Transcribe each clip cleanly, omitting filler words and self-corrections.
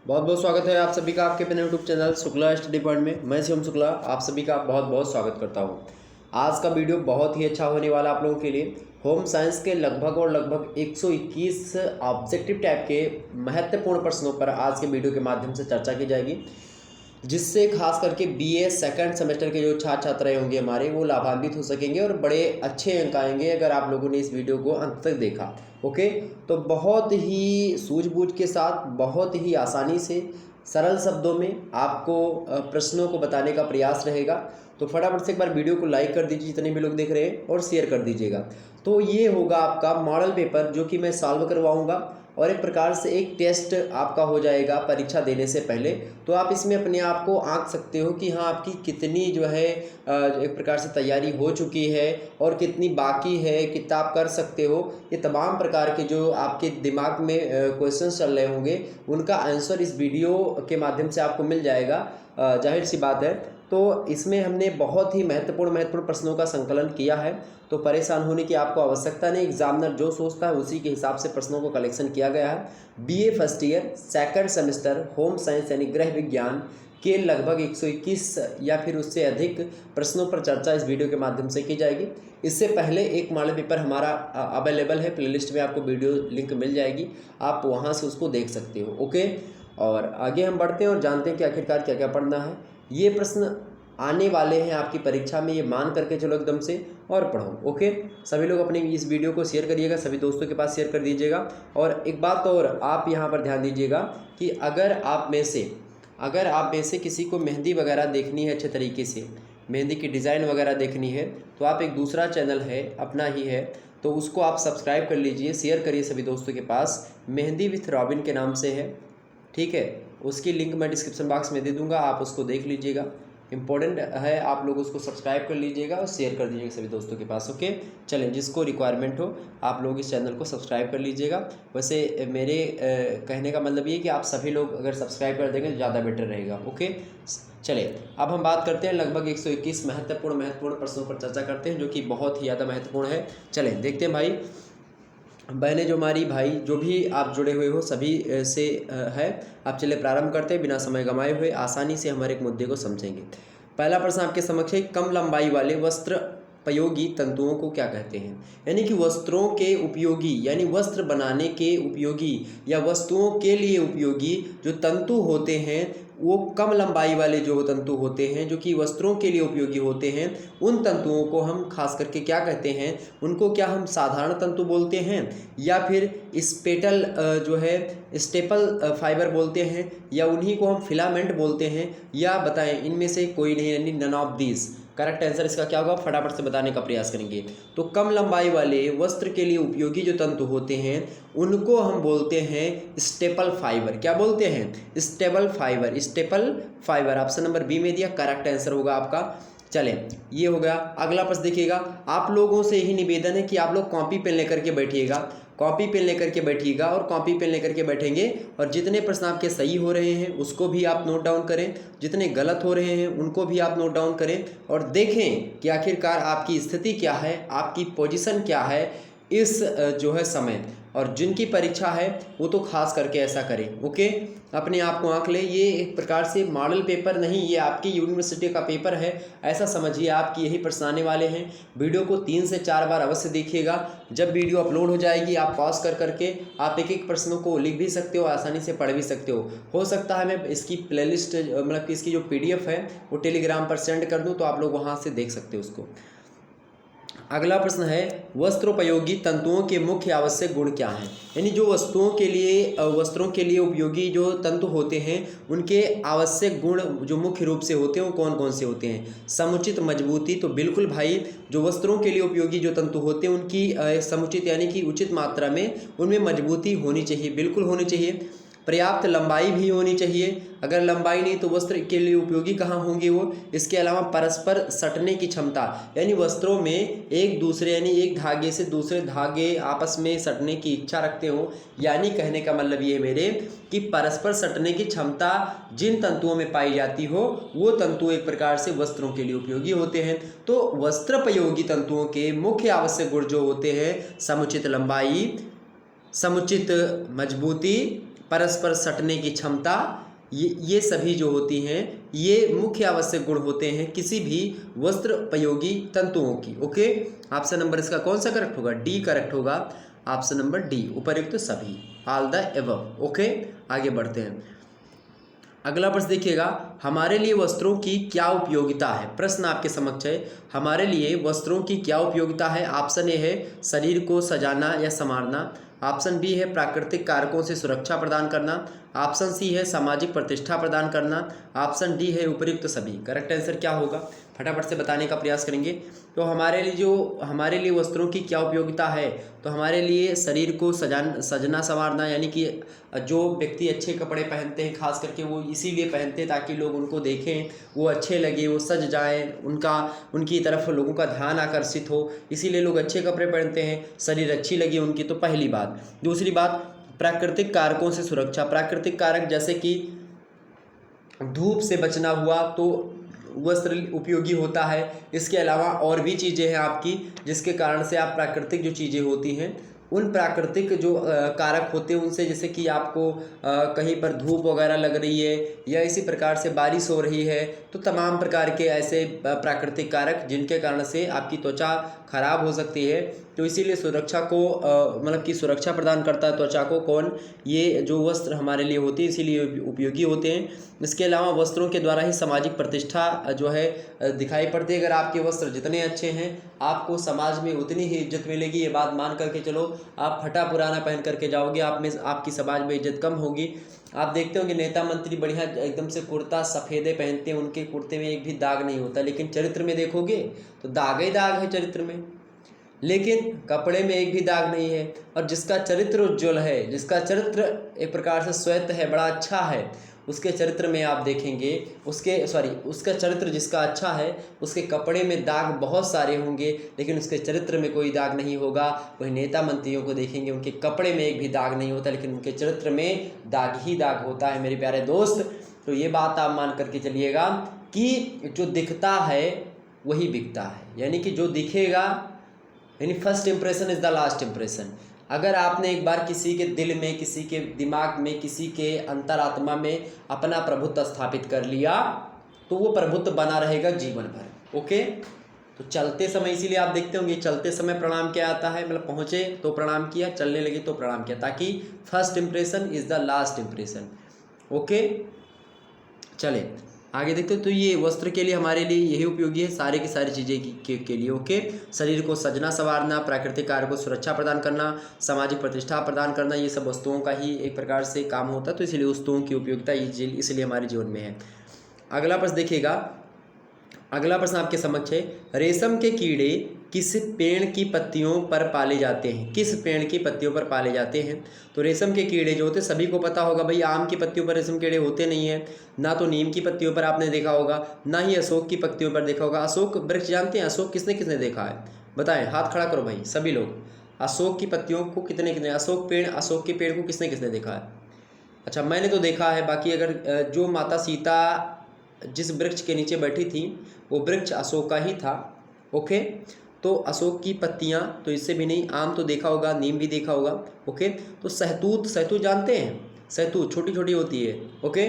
बहुत बहुत स्वागत है आप सभी का आपके अपने YouTube channel Shukla study point में। मैं शिवम शुक्ला आप सभी का बहुत बहुत स्वागत करता हूं। आज का वीडियो बहुत ही अच्छा होने वाला आप लोगों के लिए। होम साइंस के लगभग 121 ऑब्जेक्टिव टाइप के महत्वपूर्ण प्रश्नों पर आज के वीडियो के माध्यम से चर्चा की जाएगी, जिससे खास करके बीए सेकंड सेमेस्टर के जो छात्र छात्राएं होंगे हमारे, वो लाभान्वित हो सकेंगे और बड़े अच्छे अंक आएंगे अगर आप लोगों ने इस वीडियो को अंत तक देखा। ओके, तो बहुत ही सूझबूझ के साथ, बहुत ही आसानी से, सरल शब्दों में आपको प्रश्नों को बताने का प्रयास रहेगा। तो फटाफट से एक बार वीडियो को लाइक कर दीजिए जितने भी लोग देख रहे हैं, और शेयर कर दीजिएगा। तो ये होगा आपका मॉडल पेपर जो कि मैं सॉल्व करवाऊंगा, और एक प्रकार से एक टेस्ट आपका हो जाएगा परीक्षा देने से पहले। तो आप इसमें अपने आप को आंक सकते हो कि हाँ, आपकी कितनी जो है एक प्रकार से तैयारी हो चुकी है और कितनी बाकी है, कितना आप कर सकते हो। ये तमाम प्रकार के जो आपके दिमाग में क्वेश्चंस चल रहे होंगे, उनका आंसर इस वीडियो के माध्यम से आपको मिल जाएगा। जाहिर सी बात है। तो इसमें हमने बहुत ही महत्वपूर्ण प्रश्नों का संकलन किया है, तो परेशान होने की आपको आवश्यकता नहीं। एग्जामिनर जो सोचता है उसी के हिसाब से प्रश्नों को कलेक्शन किया गया है। BA first year second semester home science यानी गृह विज्ञान के लगभग 121 या फिर उससे अधिक प्रश्नों पर चर्चा इस वीडियो के माध्यम से की जाएगी। इससे पहले एक मॉडल पेपर हमारा अवेलेबल है, प्लेलिस्ट में आपको वीडियो लिंक मिल जाएगी, आप वहाँ से उसको देख सकते हो। ओके, और आगे हम बढ़ते हैं और जानते हैं कि आखिरकार क्या क्या पढ़ना है। ये प्रश्न आने वाले हैं आपकी परीक्षा में, ये मान करके चलो एकदम से और पढ़ो। ओके, सभी लोग अपनी इस वीडियो को शेयर करिएगा, सभी दोस्तों के पास शेयर कर दीजिएगा। और एक बात और आप यहाँ पर ध्यान दीजिएगा कि अगर आप में से किसी को मेहंदी वगैरह देखनी है, अच्छे तरीके से मेहंदी की डिज़ाइन वगैरह देखनी है, तो आप एक दूसरा चैनल है अपना ही है, तो उसको आप सब्सक्राइब कर लीजिए, शेयर करिए सभी दोस्तों के पास। मेहंदी विथ रॉबिन के नाम से है, ठीक है। उसकी लिंक मैं डिस्क्रिप्शन बॉक्स में दे दूंगा, आप उसको देख लीजिएगा। इंपॉर्टेंट है, आप लोग उसको सब्सक्राइब कर लीजिएगा और शेयर कर दीजिएगा सभी दोस्तों के पास। ओके, चलें, जिसको रिक्वायरमेंट हो आप लोग इस चैनल को सब्सक्राइब कर लीजिएगा। वैसे मेरे कहने का मतलब ये है कि आप सभी लोग अगर सब्सक्राइब कर देंगे तो ज़्यादा बेटर रहेगा। ओके, चलिए अब हम बात करते हैं लगभग 121 महत्वपूर्ण प्रश्नों पर चर्चा करते हैं, जो कि बहुत ही ज़्यादा महत्वपूर्ण है। चलें देखते हैं भाई बहनें, जो हमारी भाई जो भी आप जुड़े हुए हो सभी से है। आप चलिए प्रारंभ करते हैं बिना समय गंवाए हुए, आसानी से हमारे एक मुद्दे को समझेंगे। पहला प्रश्न आपके समक्ष है, कम लंबाई वाले वस्त्रोपयोगी तंतुओं को क्या कहते हैं? यानी कि वस्त्रों के उपयोगी, यानी वस्त्र बनाने के उपयोगी या वस्तुओं के लिए उपयोगी जो तंतु होते हैं, वो कम लंबाई वाले जो तंतु होते हैं जो कि वस्त्रों के लिए उपयोगी होते हैं, उन तंतुओं को हम खास करके क्या कहते हैं? उनको क्या हम साधारण तंतु बोलते हैं, या फिर स्पेटल जो है स्टेपल फाइबर बोलते हैं, या उन्हीं को हम फिलामेंट बोलते हैं, या बताएं इनमें से कोई नहीं, यानी none of these. Correct answer इसका क्या होगा, फटाफट से बताने का प्रयास करेंगे। तो कम लंबाई वाले वस्त्र के लिए उपयोगी जो तंतु होते हैं उनको हम बोलते हैं स्टेपल फाइबर। क्या बोलते हैं? Staple fibre. Option number B में दिया, करेक्ट आंसर होगा आपका। चलें, ये हो गया। अगला प्रश्न देखिएगा, आप लोगों से यही निवेदन है कि आप लोग कॉपी पेन लेकर के बैठिएगा, और कॉपी पेन लेकर के बैठेंगे, और जितने प्रश्न आपके सही हो रहे हैं उसको भी आप नोट डाउन करें, जितने गलत हो रहे हैं उनको भी आप नोट डाउन करें, और देखें कि आखिरकार आपकी स्थिति क्या है, आपकी पोजीशन क्या है इस जो है समय। और जिनकी परीक्षा है वो तो खास करके ऐसा करें। ओके, अपने आप को आंक ले। ये एक प्रकार से मॉडल पेपर नहीं, ये आपकी यूनिवर्सिटी का पेपर है, ऐसा समझिए। आपकी यही प्रश्न आने वाले हैं। वीडियो को 3 से 4 बार अवश्य देखिएगा। जब वीडियो अपलोड हो जाएगी आप पॉज कर करके आप एक एक प्रश्नों को लिख भी सकते हो, आसानी से पढ़ भी सकते हो सकता है मैं इसकी प्लेलिस्ट मतलब कि इसकी जो PDF है वो टेलीग्राम पर सेंड कर दूँ, तो आप लोग वहाँ से देख सकते हो उसको। अगला प्रश्न है, वस्त्रोपयोगी तंतुओं के मुख्य आवश्यक गुण क्या हैं? यानी जो वस्त्रों के लिए उपयोगी जो तंतु होते हैं उनके आवश्यक गुण जो मुख्य रूप से होते हैं वो कौन कौन से होते हैं? समुचित मजबूती, तो बिल्कुल भाई जो वस्त्रों के लिए उपयोगी जो तंतु होते हैं उनकी समुचित यानी कि उचित मात्रा में उनमें मजबूती होनी चाहिए, बिल्कुल होनी चाहिए। पर्याप्त लंबाई भी होनी चाहिए, अगर लंबाई नहीं तो वस्त्र के लिए उपयोगी कहाँ होंगे वो। इसके अलावा परस्पर सटने की क्षमता, यानी वस्त्रों में एक दूसरे यानी एक धागे से दूसरे धागे आपस में सटने की इच्छा रखते हो, यानी कहने का मतलब ये है मेरे कि परस्पर सटने की क्षमता जिन तंतुओं में पाई जाती हो वो तंतु एक प्रकार से वस्त्रों के लिए उपयोगी होते हैं। तो वस्त्रोपयोगी तंतुओं के मुख्य आवश्यक गुण जो होते हैं, समुचित लंबाई, समुचित मजबूती, परस्पर सटने की क्षमता, ये सभी जो होती हैं ये मुख्य आवश्यक गुण होते हैं किसी भी वस्त्रोपयोगी तंतुओं की। ओके, ऑप्शन नंबर इसका कौन सा करेक्ट होगा? डी करेक्ट होगा। ऑप्शन नंबर डी, उपर्युक्त सभी, ऑल द एबव। ओके, आगे बढ़ते हैं। अगला प्रश्न देखिएगा, हमारे लिए वस्त्रों की क्या उपयोगिता है? प्रश्न आपके समक्ष है, हमारे लिए वस्त्रों की क्या उपयोगिता है? ऑप्शन ए है शरीर को सजाना या संवारना, ऑप्शन बी है प्राकृतिक कारकों से सुरक्षा प्रदान करना, ऑप्शन सी है सामाजिक प्रतिष्ठा प्रदान करना, ऑप्शन डी है उपयुक्त सभी। करेक्ट आंसर क्या होगा? फटाफट से बताने का प्रयास करेंगे। तो हमारे लिए वस्त्रों की क्या उपयोगिता है? तो हमारे लिए शरीर को सजना संवारना, यानी कि जो व्यक्ति अच्छे कपड़े पहनते हैं खास करके वो इसीलिए पहनते हैं ताकि लोग उनको देखें, वो अच्छे लगे, वो सज जाएं, उनकी तरफ लोगों का ध्यान आकर्षित हो, इसीलिए लोग अच्छे कपड़े पहनते हैं, शरीर अच्छी लगी उनकी। तो पहली बात। दूसरी बात, प्राकृतिक कारकों से सुरक्षा। प्राकृतिक कारक जैसे कि धूप से बचना हुआ तो वस्त्र उपयोगी होता है। इसके अलावा और भी चीज़ें हैं आपकी जिसके कारण से आप प्राकृतिक जो चीज़ें होती हैं उन प्राकृतिक जो कारक होते हैं उनसे, जैसे कि आपको कहीं पर धूप वगैरह लग रही है या इसी प्रकार से बारिश हो रही है, तो तमाम प्रकार के ऐसे प्राकृतिक कारक जिनके कारण से आपकी त्वचा खराब हो सकती है। तो इसीलिए सुरक्षा को मतलब कि सुरक्षा प्रदान करता है त्वचा को कौन? ये जो वस्त्र हमारे लिए होती है, इसीलिए उपयोगी होते हैं। इसके अलावा वस्त्रों के द्वारा ही सामाजिक प्रतिष्ठा जो है दिखाई पड़ती है। अगर आपके वस्त्र जितने अच्छे हैं आपको समाज में उतनी ही इज्जत मिलेगी। ये बात मान करके चलो, आप फटा पुराना पहन करके जाओगे, आपकी समाज में इज्जत कम होगी। आप देखते होंगे नेता मंत्री बढ़िया एकदम से कुर्ता सफ़ेदे पहनते हैं, उनके कुर्ते में एक भी दाग नहीं होता, लेकिन चरित्र में देखोगे तो दाग ही दाग है चरित्र में, लेकिन कपड़े में एक भी दाग नहीं है। और जिसका चरित्र उज्ज्वल है, जिसका चरित्र एक प्रकार से श्वेत है, बड़ा अच्छा है, उसके चरित्र में आप देखेंगे उसका चरित्र जिसका अच्छा है उसके कपड़े में दाग बहुत सारे होंगे लेकिन उसके चरित्र में कोई दाग नहीं होगा। वही नेता मंत्रियों को देखेंगे उनके कपड़े में एक भी दाग नहीं होता लेकिन उनके चरित्र में दाग ही दाग होता है मेरे प्यारे दोस्त। तो ये बात आप मान करके चलिएगा कि जो दिखता है वही बिकता है, यानी कि जो दिखेगा, यानी first impression is the last impression. अगर आपने एक बार किसी के दिल में, किसी के दिमाग में, किसी के अंतरात्मा में अपना प्रभुत्व स्थापित कर लिया तो वो प्रभुत्व बना रहेगा जीवन भर। ओके, तो चलते समय, इसीलिए आप देखते होंगे चलते समय प्रणाम क्या आता है, मतलब पहुँचे तो प्रणाम किया, चलने लगे तो प्रणाम किया, ताकि first impression is the last impression. Okay, चले आगे देखते हैं। तो ये वस्त्र के लिए हमारे लिए यही उपयोगी है, सारे की सारी चीज़ें के लिए। ओके, शरीर को सजना संवारना, प्राकृतिक कार्य को सुरक्षा प्रदान करना, सामाजिक प्रतिष्ठा प्रदान करना, ये सब वस्तुओं का ही एक प्रकार से काम होता है। तो इसलिए वस्तुओं की उपयोगिता इसलिए हमारे जीवन में है। अगला प्रश्न देखिएगा, अगला प्रश्न आपके समक्ष है, रेशम के कीड़े किस पेड़ की पत्तियों पर पाले जाते हैं? किस पेड़ की पत्तियों पर पाले जाते हैं? तो रेशम के कीड़े जो होते हैं सभी को पता होगा भाई, आम की पत्तियों पर रेशम कीड़े होते नहीं हैं, ना तो नीम की पत्तियों पर आपने देखा होगा, ना ही अशोक की पत्तियों पर देखा होगा। अशोक वृक्ष जानते हैं? अशोक किसने किसने देखा है बताएं, हाथ खड़ा करो भाई सभी लोग। अशोक की पत्तियों को कितने अशोक के पेड़ को किसने किसने देखा है? अच्छा, मैंने तो देखा है, बाकी अगर जो माता सीता जिस वृक्ष के नीचे बैठी थी वो वृक्ष अशोक का ही था। ओके, तो अशोक की पत्तियां तो इससे भी नहीं, आम तो देखा होगा, नीम भी देखा होगा। ओके, तो सहतूत जानते हैं? सहतूत छोटी छोटी होती है। ओके,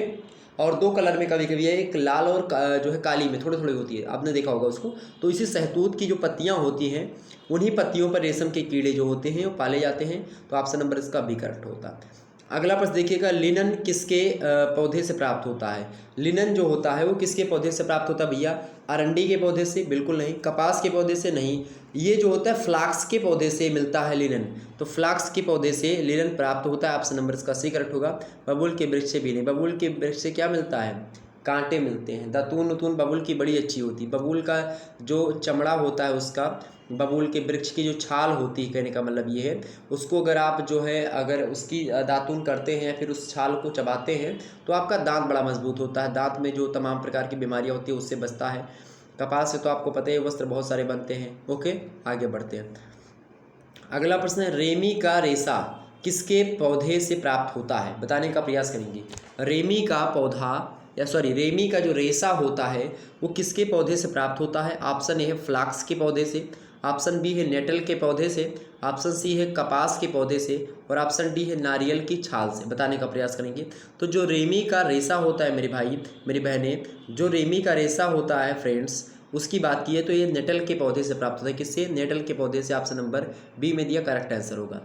और दो कलर में कभी कभी है, एक लाल और जो है काली में थोड़ी थोड़ी होती है, आपने देखा होगा उसको। तो इसी सहतूत की जो पत्तियां होती हैं उन्हीं पत्तियों पर रेशम के कीड़े जो होते हैं वो पाले जाते हैं। तो ऑप्शन नंबर इसका बी करेक्ट होता है। अगला प्रश्न देखिएगा, लिनन किसके पौधे से प्राप्त होता है? लिनन जो होता है वो किसके पौधे से प्राप्त होता है भैया? अरंडी के पौधे से? बिल्कुल नहीं। कपास के पौधे से? नहीं। ये जो होता है फ्लाक्स के पौधे से मिलता है लिनन। तो फ्लाक्स के पौधे से लिनन प्राप्त होता है, ऑप्शन नंबर इसका सी करेक्ट होगा। बबूल के वृक्ष से भी नहीं। बबूल के वृक्ष से क्या मिलता है? कांटे मिलते हैं। दातून उतून बबूल की बड़ी अच्छी होती है। बबूल का जो चमड़ा होता है उसका, बबूल के वृक्ष की जो छाल होती है, कहने का मतलब ये है, उसको अगर आप जो है अगर उसकी दातून करते हैं फिर उस छाल को चबाते हैं तो आपका दांत बड़ा मजबूत होता है, दांत में जो तमाम प्रकार की बीमारियां होती है उससे बचता है। कपास से तो आपको पता है वस्त्र बहुत सारे बनते हैं। ओके, आगे बढ़ते हैं। अगला प्रश्न है, रेमी का रेशा किसके पौधे से प्राप्त होता है? बताने का प्रयास करेंगे। रेमी का जो रेशा होता है वो किसके पौधे से प्राप्त होता है? ऑप्शन ए है फ्लाक्स के पौधे से, ऑप्शन बी है नेटल के पौधे से, ऑप्शन सी है कपास के पौधे से और ऑप्शन डी है नारियल की छाल से। बताने का प्रयास करेंगे। तो जो रेमी का रेशा होता है मेरे भाई मेरी बहनें, जो रेमी का रेशा होता है फ्रेंड्स, उसकी बात की है तो ये नेटल के पौधे से प्राप्त होता है। किससे? नेटल के पौधे से। ऑप्शन नंबर बी में दिया करेक्ट आंसर होगा।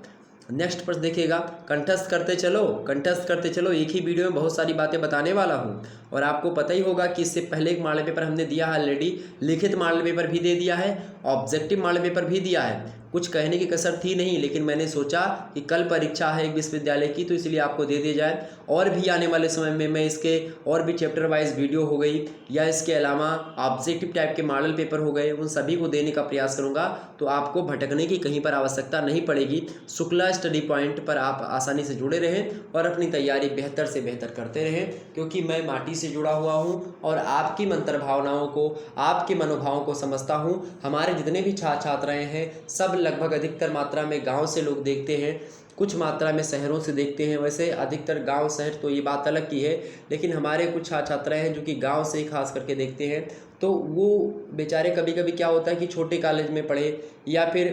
नेक्स्ट प्रश्न देखिएगा, कंठस्थ करते चलो, कंठस्थ करते चलो। एक ही वीडियो में बहुत सारी बातें बताने वाला हूँ और आपको पता ही होगा कि इससे पहले एक मॉडल पेपर हमने दिया है ऑलरेडी, लिखित मॉडल पेपर भी दे दिया है, ऑब्जेक्टिव मॉडल पेपर भी दिया है। कुछ कहने की कसर थी नहीं, लेकिन मैंने सोचा कि कल परीक्षा है एक विश्वविद्यालय की, तो इसलिए आपको दे दिया जाए। और भी आने वाले समय में मैं इसके और भी चैप्टर वाइज वीडियो हो गई या इसके अलावा ऑब्जेक्टिव टाइप के मॉडल पेपर हो गए, उन सभी को देने का प्रयास करूंगा। तो आपको भटकने की कहीं पर आवश्यकता नहीं पड़ेगी। शुक्ला स्टडी पॉइंट पर आप आसानी से जुड़े रहें और अपनी तैयारी बेहतर से बेहतर करते रहें, क्योंकि मैं माटी से जुड़ा हुआ हूँ और आपकी मंत्र भावनाओं को, आपके मनोभावों को समझता हूँ। हमारे जितने भी छात्र छात्राएँ हैं सब लगभग अधिकतर मात्रा में गांव से लोग देखते हैं, कुछ मात्रा में शहरों से देखते हैं। वैसे अधिकतर गांव शहर तो ये बात अलग की है, लेकिन हमारे कुछ छात्र छात्राएँ हैं जो कि गांव से ही खास करके देखते हैं। तो वो बेचारे कभी कभी क्या होता है कि छोटे कॉलेज में पढ़े या फिर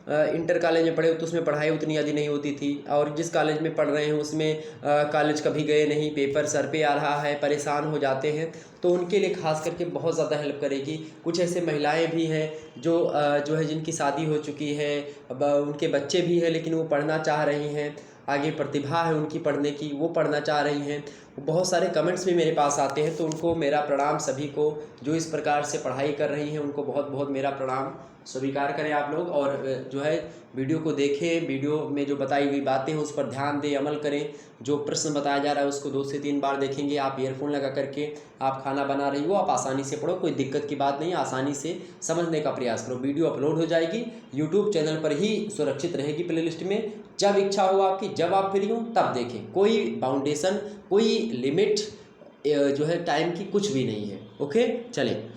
इंटर कॉलेज में पढ़े, तो उसमें पढ़ाई उतनी ज़्यादा नहीं होती थी, और जिस कॉलेज में पढ़ रहे हैं उसमें कॉलेज कभी गए नहीं, पेपर सर पे आ रहा है, परेशान हो जाते हैं। तो उनके लिए खास करके बहुत ज़्यादा हेल्प करेगी। कुछ ऐसे महिलाएं भी हैं जो है जिनकी शादी हो चुकी है, अब उनके बच्चे भी हैं, लेकिन वो पढ़ना चाह रही हैं, आगे प्रतिभा है उनकी पढ़ने की, वो पढ़ना चाह रही हैं। बहुत सारे कमेंट्स भी मेरे पास आते हैं, तो उनको मेरा प्रणाम। सभी को जो इस प्रकार से पढ़ाई कर रही हैं उनको बहुत बहुत मेरा प्रणाम स्वीकार करें आप लोग। और जो है वीडियो को देखें, वीडियो में जो बताई गई बातें हैं उस पर ध्यान दें, अमल करें। जो प्रश्न बताया जा रहा है उसको 2 से 3 बार देखेंगे। आप ईयरफोन लगा करके आप खाना बना रही हो, आप आसानी से पढ़ो, कोई दिक्कत की बात नहीं, आसानी से समझने का प्रयास करो। वीडियो अपलोड हो जाएगी यूट्यूब चैनल पर ही, सुरक्षित रहेगी प्लेलिस्ट में। जब इच्छा हो आपकी, जब आप फ्री हो तब देखें। कोई बाउंडेशन, कोई लिमिट जो है टाइम की कुछ भी नहीं है। ओके, चलें।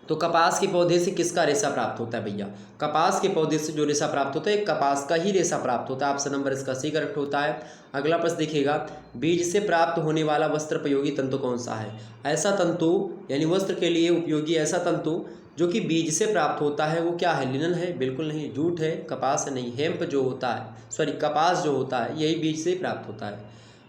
तो कपास के पौधे से किसका रेशा प्राप्त होता है भैया? कपास के पौधे से जो रेशा प्राप्त होता है कपास का ही रेशा प्राप्त होता है। ऑप्शन नंबर इसका सी करेक्ट होता है। अगला प्रश्न देखिएगा, बीज से प्राप्त होने वाला वस्त्रोपयोगी तंतु कौन सा है? ऐसा तंतु यानी वस्त्र के लिए उपयोगी ऐसा तंतु जो कि बीज से प्राप्त होता है वो क्या है? लिनन है? बिल्कुल नहीं, जूट है, कपास है नहीं। हेम्प जो होता है, सॉरी कपास जो होता है यही बीज से ही प्राप्त होता है।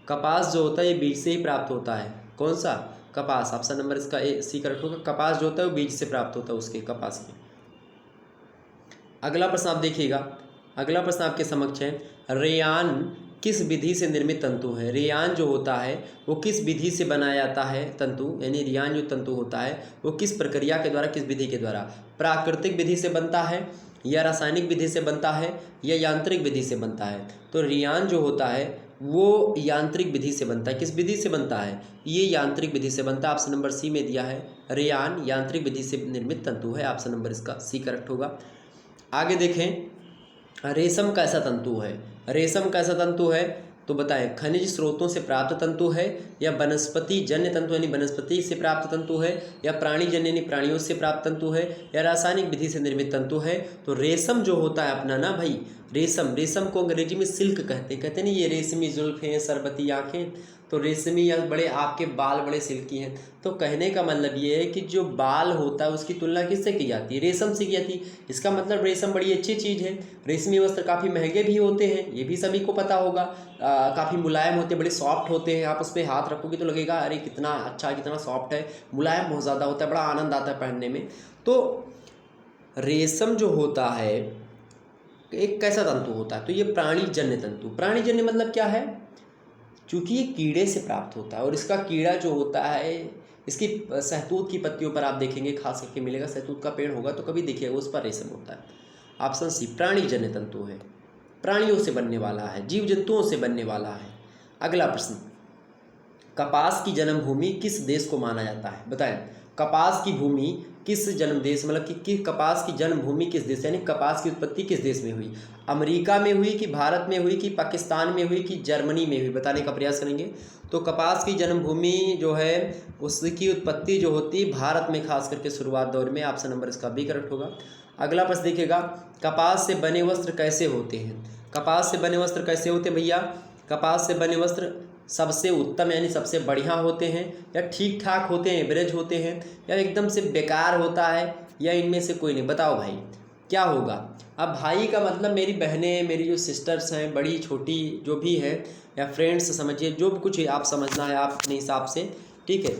कपास जो होता है ये बीज से ही प्राप्त होता है। कौन सा? कपास। ऑप्शन नंबर इसका ए सी करेक्ट होगा। कपास जो होता है वो बीज से प्राप्त होता है, उसके कपास के। अगला प्रश्न आप देखिएगा, अगला प्रश्न आपके समक्ष है, रेयान किस विधि से निर्मित तंतु है? रेयान जो होता है वो किस विधि से बनाया जाता है तंतु, यानी रेयान जो तंतु होता है वो किस प्रक्रिया के द्वारा, किस विधि के द्वारा? प्राकृतिक विधि से बनता है या रासायनिक विधि से बनता है या यांत्रिक विधि से बनता है? तो रेयान जो होता है वो यांत्रिक विधि से बनता है। किस विधि से बनता है? ये यांत्रिक विधि से बनता है। ऑप्शन नंबर सी में दिया है, रेयान यांत्रिक विधि से निर्मित तंतु है। ऑप्शन नंबर इसका सी करेक्ट होगा। आगे देखें, रेशम कैसा तंतु है? रेशम कैसा तंतु है तो बताएं, खनिज स्रोतों से प्राप्त तंतु है या वनस्पति जन्य तंतु यानी वनस्पति से प्राप्त तंतु है या प्राणी जन्य यानी प्राणियों से प्राप्त तंतु है या रासायनिक विधि से निर्मित तंतु है? तो रेशम जो होता है अपना ना भाई, रेशम, रेशम को अंग्रेजी में सिल्क कहते हैं नहीं, ये रेशमी जुल्फें, शरबती आँखें, तो रेशमी या बड़े आपके बाल बड़े सिल्की हैं। तो कहने का मतलब ये है कि जो बाल होता है उसकी तुलना किससे की जाती है? रेशम से की जाती है। इसका मतलब रेशम बड़ी अच्छी चीज़ है। रेशमी वस्त्र काफ़ी महंगे भी होते हैं, ये भी सभी को पता होगा। काफ़ी मुलायम होते हैं, बड़े सॉफ्ट होते हैं। आप उस पर हाथ रखोगे तो लगेगा अरे कितना अच्छा, कितना सॉफ्ट है, मुलायम बहुत ज़्यादा होता है, बड़ा आनंद आता है पहनने में। तो रेशम जो होता है एक कैसा तंतु होता है? तो ये प्राणीजन्य तंतु। प्राणीजन्य मतलब क्या है? चूँकि ये कीड़े से प्राप्त होता है और इसका कीड़ा जो होता है, इसकी सहतूत की पत्तियों पर आप देखेंगे खास करके मिलेगा, सहतूत का पेड़ होगा तो कभी देखिएगा उस पर रेशम होता है। ऑप्शन सी प्राणीजन्य तंतु है, प्राणियों से बनने वाला है, जीव जंतुओं से बनने वाला है। अगला प्रश्न, कपास की जन्मभूमि किस देश को माना जाता है? बताएं, कपास की भूमि किस जन्म देश, मतलब कि कपास की जन्मभूमि किस देश, यानी कपास की उत्पत्ति किस देश में हुई? अमेरिका में हुई कि भारत में हुई कि पाकिस्तान में हुई कि जर्मनी में हुई? बताने का प्रयास करेंगे। तो कपास की जन्मभूमि जो है उसकी उत्पत्ति जो होती है भारत में, खास करके शुरुआत दौर में। ऑप्शन नंबर इसका बी करेक्ट होगा। अगला प्रश्न देखिएगा, कपास से बने वस्त्र कैसे होते हैं? कपास से बने वस्त्र कैसे होते हैं भैया? कपास से बने वस्त्र सबसे उत्तम यानी सबसे बढ़िया होते हैं या ठीक ठाक होते हैं, एवरेज होते हैं या एकदम से बेकार होता है या इनमें से कोई नहीं? बताओ भाई, क्या होगा। अब भाई का मतलब मेरी बहनें, मेरी जो सिस्टर्स हैं, बड़ी छोटी जो भी है, या फ्रेंड्स समझिए, जो भी कुछ आप समझना है आप अपने हिसाब से, ठीक है,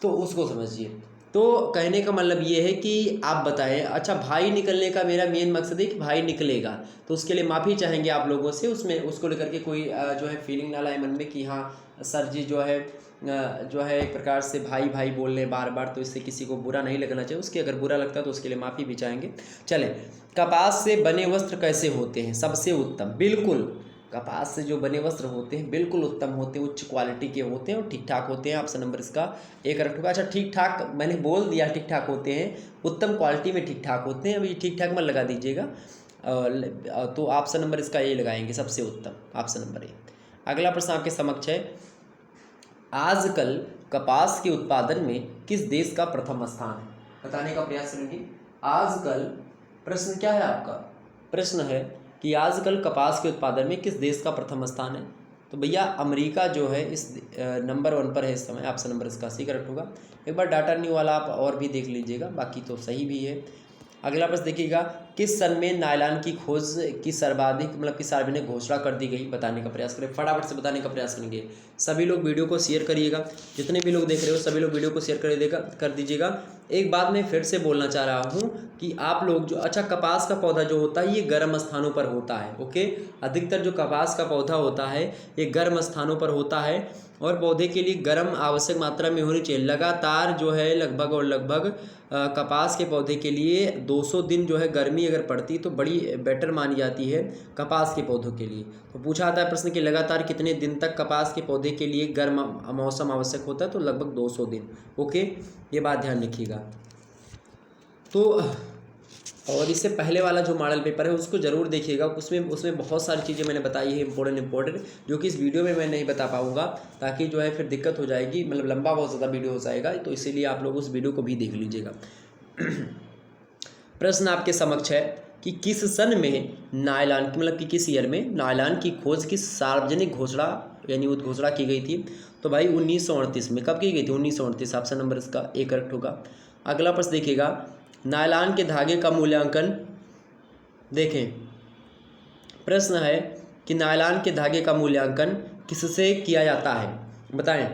तो उसको समझिए। तो कहने का मतलब ये है कि आप बताएं। अच्छा, भाई निकलने का मेरा मेन मकसद है कि भाई निकलेगा, तो उसके लिए माफ़ी चाहेंगे आप लोगों से। उसमें उसको लेकर के कोई जो है फीलिंग ना लाए मन में कि हाँ सर जी जो है एक प्रकार से भाई भाई बोल रहे बार बार, तो इससे किसी को बुरा नहीं लगना चाहिए। उसके अगर बुरा लगता है तो उसके लिए माफ़ी भी चाहेंगे। चले, कपास से बने वस्त्र कैसे होते हैं? सबसे उत्तम, बिल्कुल कपास से जो बने वस्त्र होते हैं बिल्कुल उत्तम होते हैं, उच्च क्वालिटी के होते हैं और ठीक ठाक होते हैं। ऑप्शन नंबर इसका एक रखूँगा। अच्छा, ठीक ठाक मैंने बोल दिया, ठीक ठाक होते हैं, उत्तम क्वालिटी में ठीक ठाक होते हैं। अभी ठीक ठाक मत लगा दीजिएगा। तो ऑप्शन नंबर इसका ये लगाएंगे, सबसे उत्तम, ऑप्शन नंबर ए। अगला प्रश्न आपके समक्ष है, आजकल कपास के उत्पादन में किस देश का प्रथम स्थान है? बताने का प्रयास करेंगे। आजकल, प्रश्न क्या है आपका? प्रश्न है कि आजकल कपास के उत्पादन में किस देश का प्रथम स्थान है? तो भैया अमेरिका जो है इस नंबर 1 पर है इस समय। ऑप्शन नंबर इसका सी करेक्ट होगा। एक बार डाटा न्यू वाला आप और भी देख लीजिएगा, बाकी तो सही भी है। अगला प्रश्न देखिएगा, किस सन में नायलॉन की खोज की सर्वाधिक मतलब कि सार्वजनिक घोषणा कर दी गई? बताने का प्रयास करें, फटाफट से बताने का प्रयास करेंगे। सभी लोग वीडियो को शेयर करिएगा, जितने भी लोग देख रहे हो सभी लोग वीडियो को शेयर कर दीजिएगा। एक बात मैं फिर से बोलना चाह रहा हूँ कि आप लोग जो, अच्छा कपास का पौधा जो होता है ये गर्म स्थानों पर होता है, ओके। अधिकतर जो कपास का पौधा होता है ये गर्म स्थानों पर होता है और पौधे के लिए गर्म आवश्यक मात्रा में होनी चाहिए। लगातार जो है लगभग और लगभग कपास के पौधे के लिए 200 दिन जो है गर्मी अगर पड़ती तो बड़ी बेटर मानी जाती है कपास के पौधों के लिए। तो पूछा आता है प्रश्न कि लगातार कितने दिन तक कपास के पौधे के लिए गर्म मौसम आवश्यक होता है? तो लगभग 200 दिन, ओके, ये बात ध्यान रखिएगा। तो और इससे पहले वाला जो मॉडल पेपर है उसको ज़रूर देखिएगा, उसमें बहुत सारी चीज़ें मैंने बताई है इंपॉर्टेंट, जो कि इस वीडियो में मैं नहीं बता पाऊँगा, ताकि जो है फिर दिक्कत हो जाएगी, मतलब लंबा बहुत ज़्यादा वीडियो हो जाएगा, तो इसीलिए आप लोग उस वीडियो को भी देख लीजिएगा। प्रश्न आपके समक्ष है कि किस सन में नायलॉन की, मतलब कि किस ईयर में नायलॉन की खोज की सार्वजनिक घोषणा यानी उद्घोषणा की गई थी? तो भाई 1938 में। कब की गई थी? 1938। ऑप्शन नंबर इसका ए करेक्ट होगा। अगला प्रश्न देखिएगा, नायलॉन के धागे का मूल्यांकन, देखें प्रश्न है कि नायलॉन के धागे का मूल्यांकन किससे किया जाता है? बताएं,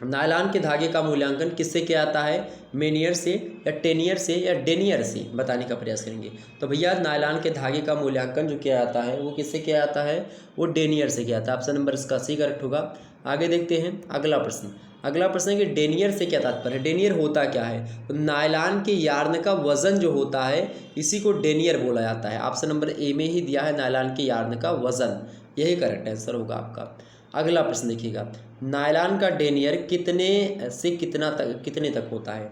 नायलॉन के धागे का मूल्यांकन किससे किया जाता है? मेनियर से या टेनियर से या डेनियर से? बताने का प्रयास करेंगे। तो भैया नायलॉन के धागे का मूल्यांकन जो किया जाता है वो किससे किया जाता है? वो डेनियर से किया जाता है। ऑप्शन नंबर इसका सी करेक्ट होगा। आगे देखते हैं अगला प्रश्न। अगला प्रश्न है कि डेनियर से क्या तात्पर्य है? डेनियर होता क्या है? तो नायलॉन के यार्न का वजन जो होता है इसी को डेनियर बोला जाता है। ऑप्शन नंबर ए में ही दिया है नायलॉन के यार्न का वजन, यही करेक्ट आंसर होगा आपका। अगला प्रश्न देखिएगा, नायलॉन का डेनियर कितने से कितने तक होता है?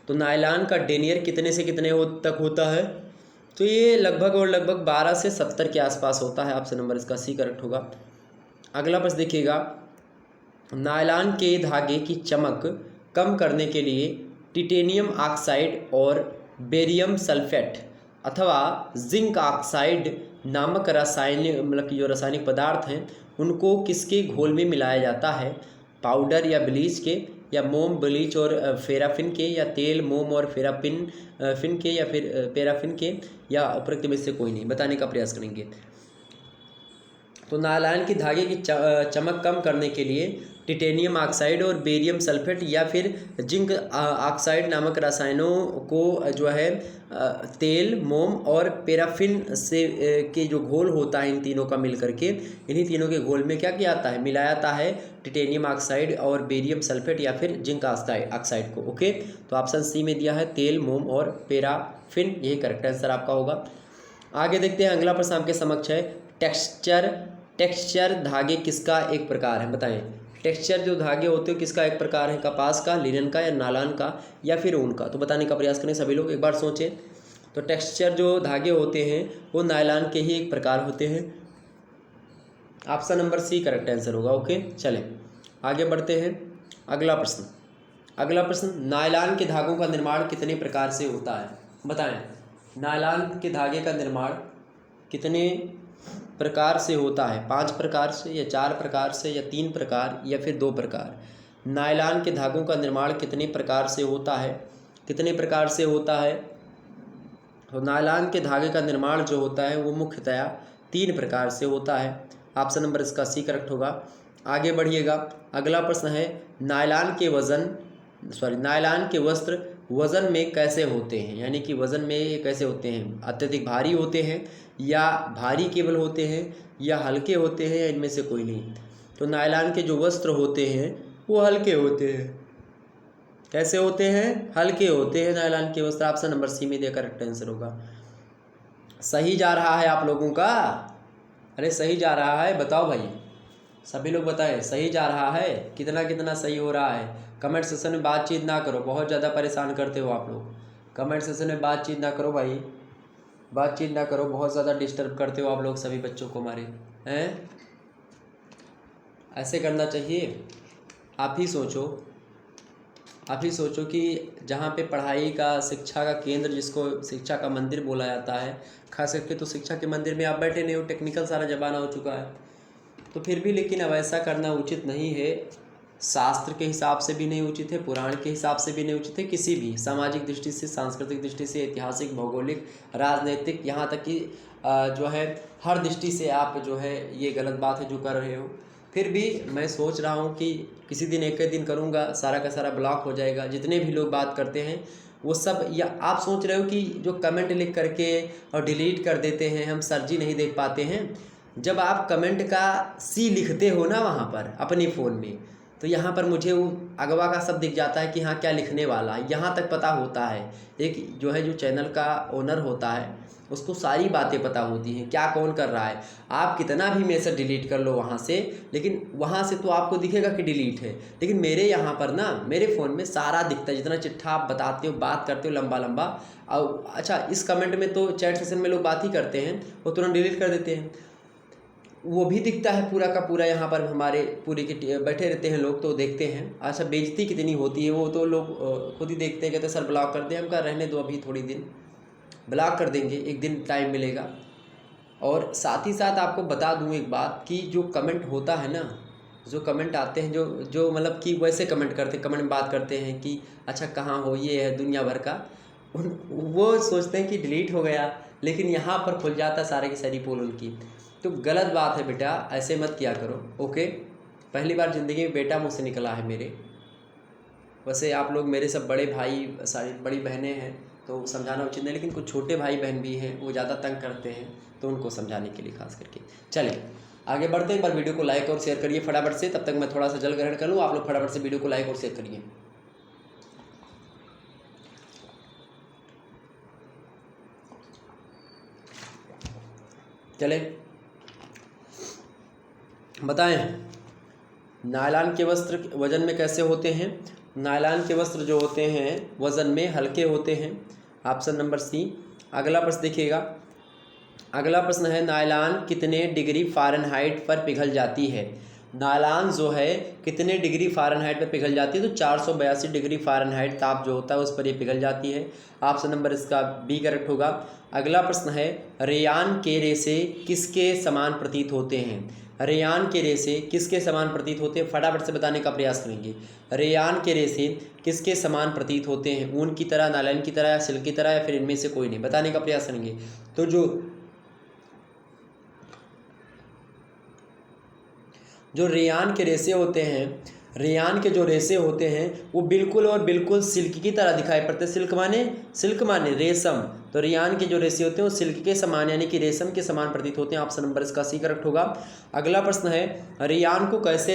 तो नायलॉन का डेनियर कितने से कितने तक होता है? तो ये लगभग और लगभग 12 से 70 के आसपास होता है। ऑप्शन नंबर इसका सी करेक्ट होगा। अगला प्रश्न देखिएगा, नायलॉन के धागे की चमक कम करने के लिए टिटेनियम ऑक्साइड और बेरियम सल्फेट अथवा जिंक ऑक्साइड नामक रासायनिक, मतलब कि जो रासायनिक पदार्थ हैं उनको किसके घोल में मिलाया जाता है? पाउडर या ब्लीच के, या मोम ब्लीच और फेराफिन के, या तेल मोम और फिन के, या फिर पैराफिन के, या उपरोक्त में से कोई नहीं? बताने का प्रयास करेंगे। तो नायलॉन की धागे की चमक कम करने के लिए टिटेनियम ऑक्साइड और बेरियम सल्फेट या फिर जिंक ऑक्साइड नामक रसायनों को जो है तेल मोम और पैराफिन से के जो घोल होता है इन तीनों का मिल करके, इन्हीं तीनों के घोल में क्या किया जाता है? मिलाया जाता है टिटेनियम ऑक्साइड और बेरियम सल्फेट या फिर जिंक ऑक्साइड को, ओके। तो ऑप्शन सी में दिया है तेल मोम और पैराफिन, यही करेक्ट आंसर आपका होगा। आगे देखते हैं अगला प्रश्न आपके समक्ष है, टेक्सचर धागे किसका एक प्रकार है? बताएं, टेक्सचर जो धागे होते हैं किसका एक प्रकार है? कपास का, लिनन का, या नायलॉन का, या फिर ऊन का? तो बताने का प्रयास करें सभी लोग, एक बार सोचें। तो टेक्सचर जो धागे होते हैं वो नायलॉन के ही एक प्रकार होते हैं। Option number C correct answer होगा, ओके। चलें आगे बढ़ते हैं। अगला प्रश्न, नायलॉन के धागों का निर्माण कितने प्रकार से होता है? बताएं, नायलॉन के धागे का निर्माण कितने प्रकार से होता है? 5 प्रकार से, या 4 प्रकार से, या 3 प्रकार, या फिर 2 प्रकार? नायलॉन के धागों का निर्माण कितने प्रकार से होता है? कितने प्रकार से होता है? तो नायलॉन के धागे का निर्माण जो होता है वो मुख्यतया 3 प्रकार से होता है। ऑप्शन नंबर इसका सी करेक्ट होगा। आगे बढ़िएगा, अगला प्रश्न है नायलॉन के वस्त्र वज़न में कैसे होते हैं, यानी कि वज़न में ये कैसे होते हैं, अत्यधिक भारी होते हैं या भारी केवल होते हैं या हल्के होते हैं या इनमें से कोई नहीं। तो नायलॉन के जो वस्त्र होते हैं वो हल्के होते हैं। कैसे होते हैं? हल्के होते हैं नायलॉन के वस्त्र। ऑप्शन नंबर सी में दिया करेक्ट आंसर होगा। सही जा रहा है आप लोगों का? अरे सही जा रहा है, बताओ भाई, सभी लोग बताएं सही जा रहा है? कितना कितना सही हो रहा है? कमेंट सेक्शन में बातचीत ना करो, बहुत ज़्यादा परेशान करते हो आप लोग। कमेंट सेक्शन में बातचीत ना करो भाई, बातचीत ना करो, बहुत ज़्यादा डिस्टर्ब करते हो आप लोग सभी बच्चों को हमारे हैं। ऐसे करना चाहिए। आप ही सोचो कि जहाँ पे पढ़ाई का, शिक्षा का केंद्र, जिसको शिक्षा का मंदिर बोला जाता है, खास करके तो शिक्षा के मंदिर में आप बैठे नहीं हो, टेक्निकल सारा ज़माना हो चुका है, तो फिर भी लेकिन अब ऐसा करना उचित नहीं है। शास्त्र के हिसाब से भी नहीं उचित है, पुराण के हिसाब से भी नहीं उचित है, किसी भी सामाजिक दृष्टि से, सांस्कृतिक दृष्टि से, ऐतिहासिक, भौगोलिक, राजनीतिक, यहाँ तक कि जो है हर दृष्टि से आप जो है ये गलत बात है जो कर रहे हो। फिर भी मैं सोच रहा हूँ कि किसी दिन एक दिन करूँगा, सारा का सारा ब्लॉक हो जाएगा। जितने भी लोग बात करते हैं वो सब, या आप सोच रहे हो कि जो कमेंट लिख करके और डिलीट कर देते हैं, हम सर जी नहीं देख पाते हैं। जब आप कमेंट का सी लिखते हो ना वहाँ पर अपने फ़ोन में, तो यहाँ पर मुझे वो अगवा का सब दिख जाता है कि हाँ क्या लिखने वाला है, यहाँ तक पता होता है। एक जो है जो चैनल का ओनर होता है उसको सारी बातें पता होती हैं, क्या कौन कर रहा है। आप कितना भी मैसेज डिलीट कर लो वहाँ से, लेकिन वहाँ से तो आपको दिखेगा कि डिलीट है, लेकिन मेरे यहाँ पर ना, मेरे फ़ोन में सारा दिखता है। जितना चिट्ठा आप बताते हो, बात करते हो लंबा लंबा, और अच्छा इस कमेंट में तो चैट सेशन में लोग बात ही करते हैं, वो तुरंत डिलीट कर देते हैं, वो भी दिखता है पूरा का पूरा। यहाँ पर हमारे पूरे के बैठे रहते हैं लोग तो देखते हैं। अच्छा बेइज्जती कितनी होती है वो तो लोग खुद ही देखते हैं, कहते हैं सर ब्लॉक कर दें। हम कहा रहने दो, अभी थोड़ी दिन ब्लॉक कर देंगे, एक दिन टाइम मिलेगा। और साथ ही साथ आपको बता दूं एक बात कि जो कमेंट होता है ना, जो कमेंट आते हैं, जो मतलब कि वैसे कमेंट में बात करते हैं कि अच्छा कहाँ हो, ये है दुनिया भर का, वो सोचते हैं कि डिलीट हो गया, लेकिन यहाँ पर खुल जाता है सारे की सारी पोल उनकी। तो गलत बात है बेटा, ऐसे मत किया करो। ओके, पहली बार ज़िंदगी में बेटा मुझसे निकला है मेरे। वैसे आप लोग मेरे सब बड़े भाई, सारी बड़ी बहनें हैं तो समझाना उचित नहीं, लेकिन कुछ छोटे भाई बहन भी हैं, वो ज़्यादा तंग करते हैं, तो उनको समझाने के लिए खास करके। चलें आगे बढ़ते हैं। पर वीडियो को लाइक और शेयर करिए फटाफट से, तब तक मैं थोड़ा सा जल ग्रहण कर लूँ। आप लोग फटाफट से वीडियो को लाइक और शेयर करिए। चले बताएं, नायलॉन के वस्त्र वज़न में कैसे होते हैं? नायलॉन के वस्त्र जो होते हैं वज़न में हल्के होते हैं। Option number C. अगला प्रश्न देखिएगा, अगला प्रश्न है नायलॉन कितने डिग्री फ़ारेनहाइट पर पिघल जाती है? नायलॉन जो है कितने डिग्री फ़ारेनहाइट पर पिघल जाती है? तो 482 डिग्री फ़ारेनहाइट ताप जो होता है उस पर ये पिघल जाती है। ऑप्शन नंबर इसका बी करेक्ट होगा। अगला प्रश्न है रेयान के रेशे किसके समान प्रतीत होते हैं? रेयान के रेशे किसके समान प्रतीत होते हैं? फटाफट से बताने का प्रयास करेंगे। रेयान के रेशे किसके समान प्रतीत होते हैं? ऊन की तरह, नायलॉन की तरह, या सिल्क की तरह, या फिर इनमें से कोई नहीं? बताने का प्रयास करेंगे। तो जो रेयान के रेशे होते हैं, रेयान के जो रेशे होते हैं वो बिल्कुल और बिल्कुल सिल्क की तरह दिखाई पड़ते हैं। सिल्क माने रेशम, तो रेयान के जो रेशे होते हैं वो सिल्क के समान यानी कि रेशम के समान प्रतीत होते हैं। ऑप्शन नंबर इसका सी करेक्ट होगा। अगला प्रश्न है रेयान को कैसा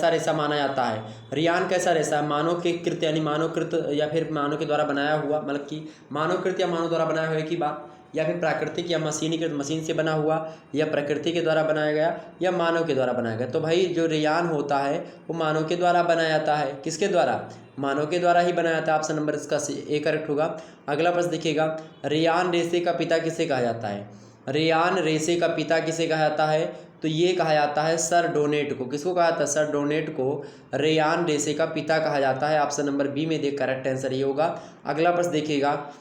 रेशा माना जाता है? रेयान कैसा रेशा है? मानवकृत यानी मानवकृत या फिर मानव के द्वारा बनाया हुआ, मतलब कि मानवकृत या मानव द्वारा बनाया हुआ एक ही बात, या फिर प्राकृतिक या मशीनीकृत, मशीन से बना हुआ, या प्रकृति के द्वारा बनाया गया, या मानव के द्वारा बनाया गया। तो भाई जो रेयान होता है वो मानव के द्वारा बनाया जाता है। किसके द्वारा? मानव के द्वारा ही बनाया जाता है। ऑप्शन नंबर इसका ए करेक्ट होगा। अगला प्रश्न देखिएगा, रेयान रेशे का पिता किसे कहा जाता है? रेयान रेशे का पिता किसे कहा जाता है? तो ये कहा जाता है सर डोनेट को। किसको कहा जाता है? सर डोनेट को रेयान रेशे का पिता कहा जाता है। ऑप्शन नंबर बी में देख करेक्ट आंसर ये होगा। अगला प्रश्न देखिएगा,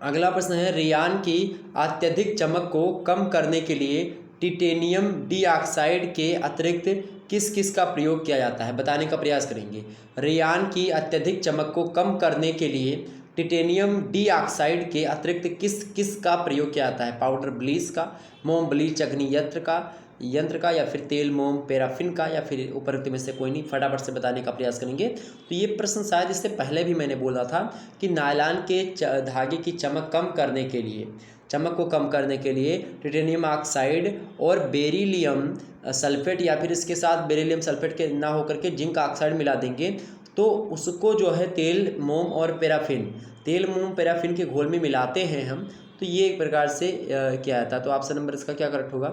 अगला प्रश्न है रेयान की अत्यधिक चमक को कम करने के लिए टिटेनियम डाइऑक्साइड के अतिरिक्त किस किस का प्रयोग किया जाता है? बताने का प्रयास करेंगे। रेयान की अत्यधिक चमक को कम करने के लिए टिटेनियम डाइऑक्साइड के अतिरिक्त किस किस का प्रयोग किया जाता है? पाउडर ब्लीच का, मोम ब्लीच अग्नि यंत्र का, या फिर तेल मोम पैराफिन का, या फिर उपरोक्त में से कोई नहीं। फटाफट से बताने का प्रयास करेंगे। तो ये प्रश्न शायद इससे पहले भी मैंने बोला था कि नायलॉन के धागे की चमक कम करने के लिए, चमक को कम करने के लिए टिटेनियम ऑक्साइड और बेरिलियम सल्फेट या फिर इसके साथ बेरिलियम सल्फेट के ना होकर के जिंक ऑक्साइड मिला देंगे तो उसको जो है तेल मोम और पैराफिन के घोल में मिलाते हैं हम, तो ये एक प्रकार से क्या आता है। तो ऑप्शन नंबर इसका क्या करेक्ट होगा?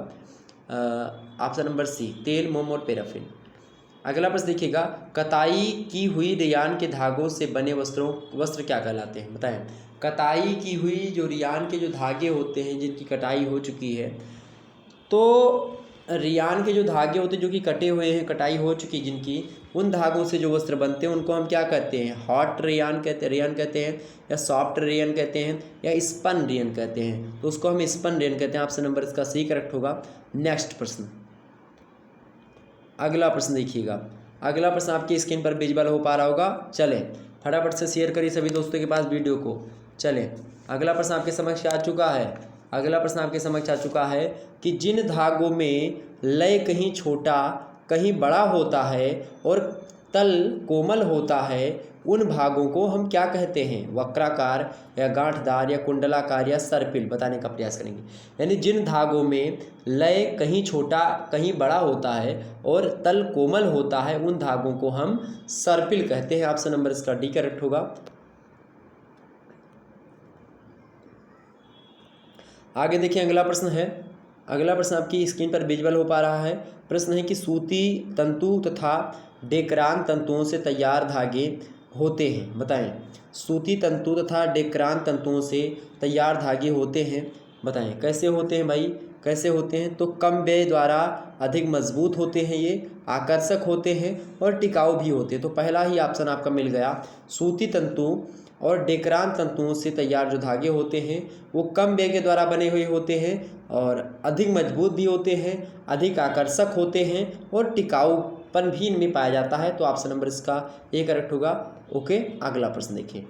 ऑप्शन नंबर सी, तेल मोम और पैराफिन। अगला प्रश्न देखिएगा, कताई की हुई रेयान के धागों से बने वस्त्र क्या कहलाते हैं? बताएं। कताई की हुई जो रेयान के जो धागे होते हैं जिनकी कटाई हो चुकी है, तो रेयान के जो धागे होते हैं जो कि कटे हुए हैं, कटाई हो चुकी जिनकी, उन धागों से जो वस्त्र बनते हैं उनको हम क्या कहते हैं? हॉट रेयान कहते हैं, या सॉफ्ट रेयन कहते हैं, या स्पन रेयन कहते हैं। तो उसको हम स्पन रेयन कहते हैं। ऑप्शन नंबर इसका सी करेक्ट होगा। नेक्स्ट प्रश्न, अगला प्रश्न देखिएगा। अगला प्रश्न आपकी स्क्रीन पर विजुअल हो पा रहा होगा। चलें फटाफट से शेयर करिए सभी दोस्तों के पास वीडियो को। चलें अगला प्रश्न आपके समक्ष आ चुका है कि जिन धागों में लय कहीं छोटा कहीं बड़ा होता है और तल कोमल होता है, उन भागों को हम क्या कहते हैं? वक्राकार या गांठदार या कुंडलाकार या सर्पिल। बताने का प्रयास करेंगे। यानी जिन धागों में लय कहीं छोटा कहीं बड़ा होता है और तल कोमल होता है, उन धागों को हम सर्पिल कहते हैं। ऑप्शन नंबर इसका डी करेक्ट होगा। आगे देखिए, अगला प्रश्न है। अगला प्रश्न आपकी स्क्रीन पर विजुअल हो पा रहा है। प्रश्न है कि सूती तंतु तथा डेक्रान तंतुओं से तैयार धागे होते हैं। बताएं। सूती तंतु तथा डेक्रान तंतुओं से तैयार धागे होते हैं। बताएं कैसे होते हैं भाई, कैसे होते हैं? तो कम व्यय द्वारा अधिक मजबूत होते हैं, ये आकर्षक होते हैं और टिकाऊ भी होते हैं। तो पहला ही ऑप्शन आपका मिल गया। सूती तंतु और डेक्रान तंतुओं से तैयार जो धागे होते हैं वो कम व्यय के द्वारा बने हुए होते हैं और अधिक मजबूत भी होते हैं, अधिक आकर्षक होते हैं और टिकाऊपन भी इनमें पाया जाता है। तो ऑप्शन नंबर इसका ए करेक्ट होगा। ओके, अगला प्रश्न देखिए।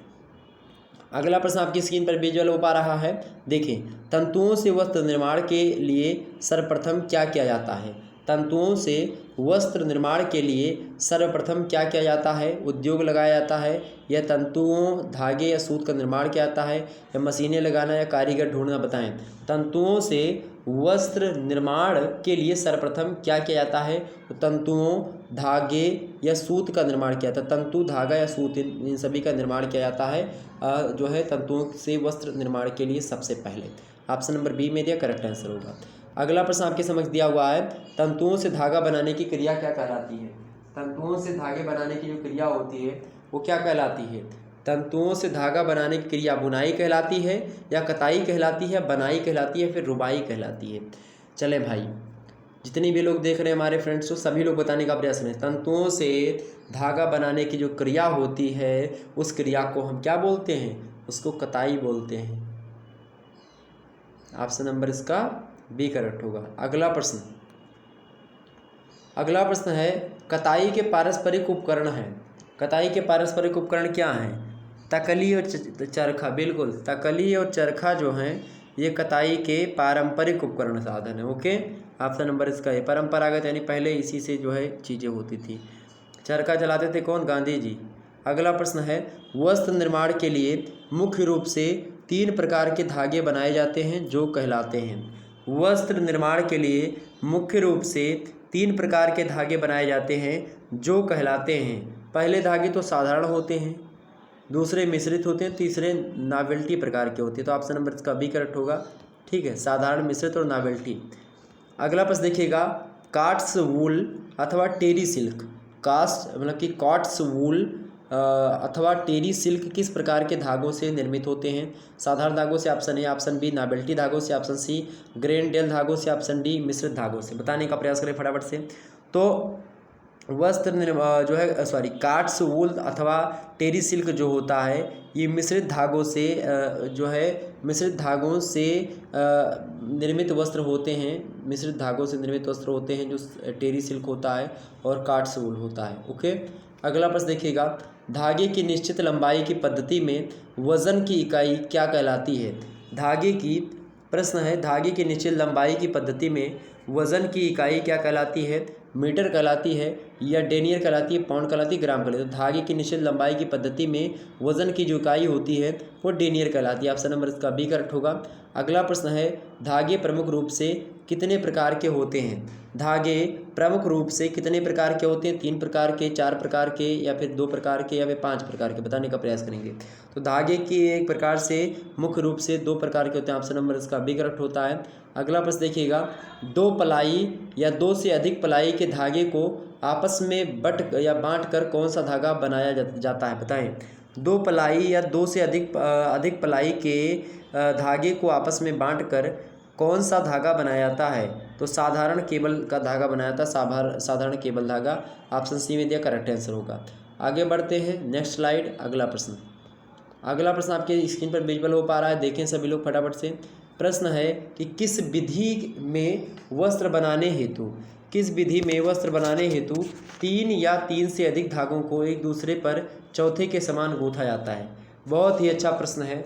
अगला प्रश्न आपकी स्क्रीन पर विजुअल हो पा रहा है। देखिए, तंतुओं से वस्त्र निर्माण के लिए सर्वप्रथम क्या किया जाता है? तंतुओं से वस्त्र निर्माण के लिए सर्वप्रथम क्या किया जाता है? उद्योग लगाया जाता है, या तंतुओं धागे या सूत का निर्माण किया जाता है, या मशीनें लगाना या कारीगर ढूंढना। बताएं। तंतुओं से वस्त्र निर्माण के लिए सर्वप्रथम क्या किया जाता है? तो तंतुओं धागे या सूत का निर्माण किया जाता है। तंतु धागा या सूत इन सभी का निर्माण किया जाता है जो है तंतुओं से वस्त्र निर्माण के लिए सबसे पहले। ऑप्शन नंबर बी में दिया करेक्ट आंसर होगा। अगला प्रश्न आपके समझ दिया हुआ है। तंतुओं से धागा बनाने की क्रिया क्या कहलाती है? तंतुओं से धागे बनाने की जो क्रिया होती है वो क्या कहलाती है? तंतुओं से धागा बनाने की क्रिया बुनाई कहलाती है, या कताई कहलाती है, बनाई कहलाती है, फिर रुबाई कहलाती है। चले भाई, जितने भी लोग देख रहे हैं हमारे फ्रेंड्स को, सभी लोग बताने का प्रयास करें। तंतुओं से धागा बनाने की जो क्रिया होती है उस क्रिया को हम क्या बोलते हैं? उसको कताई बोलते हैं। ऑप्शन नंबर इसका बी करेक्ट होगा। अगला प्रश्न है, कताई के पारस्परिक उपकरण है। कताई के पारस्परिक उपकरण क्या हैं? तकली और चरखा। बिल्कुल, तकली और चरखा जो हैं ये कताई के पारंपरिक उपकरण साधन है। ओके, ऑप्शन नंबर इसका है। परंपरागत यानी पहले इसी से जो है चीज़ें होती थी। चरखा चलाते थे कौन? गांधी जी। अगला प्रश्न है, वस्त्र निर्माण के लिए मुख्य रूप से 3 प्रकार के धागे बनाए जाते हैं जो कहलाते हैं। वस्त्र निर्माण के लिए मुख्य रूप से 3 प्रकार के धागे बनाए जाते हैं जो कहलाते हैं। पहले धागे तो साधारण होते हैं, दूसरे मिश्रित होते हैं, तीसरे नावेल्टी प्रकार के होते हैं। तो ऑप्शन नंबर इसका बी करेक्ट होगा। ठीक है, साधारण, मिश्रित और नावेल्टी। अगला प्रश्न देखिएगा, काट्स वूल अथवा टेरी सिल्क। कास्ट मतलब कि कॉट्स वूल अथवा टेरी सिल्क किस प्रकार के धागों से निर्मित होते हैं? साधारण धागों से, option A. Option B novelty धागों से, ऑप्शन सी ग्रेनडेल धागों से, ऑप्शन डी मिश्रित धागों से। बताने का प्रयास करें फटाफट से। तो वस्त्र जो है काट्स वूल अथवा टेरी सिल्क जो होता है ये मिश्रित धागों से निर्मित वस्त्र होते हैं। मिश्रित धागों से निर्मित वस्त्र होते हैं जो टेरी सिल्क होता है और काट्स वूल होता है। ओके, अगला प्रश्न देखिएगा, धागे की निश्चित लंबाई की पद्धति में वजन की इकाई क्या कहलाती है? धागे की प्रश्न है, धागे की निश्चित लंबाई की पद्धति में वजन की इकाई क्या कहलाती है? मीटर कहलाती है या डेनियर कहलाती है, पाउंड कहलाती है, ग्राम कहलाती है? तो धागे की निश्चित लंबाई की पद्धति में वजन की जो इकाई होती है वो डेनियर कहलाती है। ऑप्शन नंबर इसका बी करेक्ट होगा। अगला प्रश्न है, धागे प्रमुख रूप से कितने प्रकार के होते हैं? धागे प्रमुख रूप से कितने प्रकार के होते हैं? 3 प्रकार के, 4 प्रकार के, या फिर 2 प्रकार के, या फिर 5 प्रकार के? बताने का प्रयास करेंगे। तो धागे की एक प्रकार से मुख्य रूप से 2 प्रकार के होते हैं। ऑप्शन नंबर इसका बी करेक्ट होता है। अगला प्रश्न देखिएगा, 2 पलाई या 2 से अधिक पलाई के धागे को आपस में बांट कर कौन सा धागा बनाया जाता है? बताएं। 2 पलाई या 2 से अधिक पलाई के धागे को आपस में बांट कर कौन सा धागा बनाया जाता है? तो साधारण केबल का धागा बनाया जाता है, साधारण केबल धागा। ऑप्शन सी में दिया करेक्ट आंसर होगा। आगे बढ़ते हैं, नेक्स्ट स्लाइड। अगला प्रश्न आपके स्क्रीन पर विजुअल हो पा रहा है, देखें सभी लोग फटाफट से। प्रश्न है कि किस विधि में वस्त्र बनाने हेतु 3 या 3 से अधिक धागों को एक दूसरे पर चौथे के समान गूंथा जाता है? बहुत ही अच्छा प्रश्न है।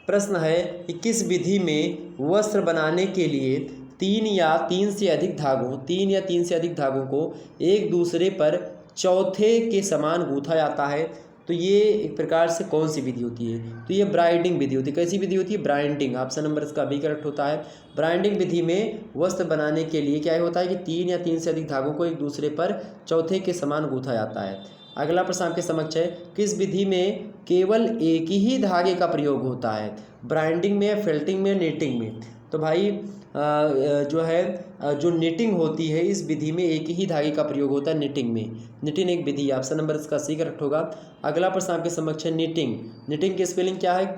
प्रश्न है कि किस विधि में वस्त्र बनाने के लिए 3 या 3 से अधिक धागों को एक दूसरे पर चौथे के समान गूंथा जाता है? तो ये एक प्रकार से कौन सी विधि होती है? तो ये ब्राइडिंग विधि होती है। कैसी विधि होती है? ब्राइडिंग। ऑप्शन नंबर इसका बी करेक्ट होता है। ब्राइडिंग विधि में वस्त्र बनाने के लिए क्या होता है कि 3 या 3 से अधिक धागों को एक दूसरे पर चौथे के समान गूंथा जाता है। अगला प्रश्न आपके समक्ष है, किस विधि में केवल एक ही धागे का प्रयोग होता है? ब्राइडिंग में, फेल्टिंग में, नीटिंग में? तो भाई जो निटिंग होती है इस विधि में एक ही धागे का प्रयोग होता है, निटिंग में। निटिंग एक विधि है। ऑप्शन नंबर इसका सी करेक्ट होगा। अगला प्रश्न आपके समक्ष है, निटिंग की स्पेलिंग क्या है?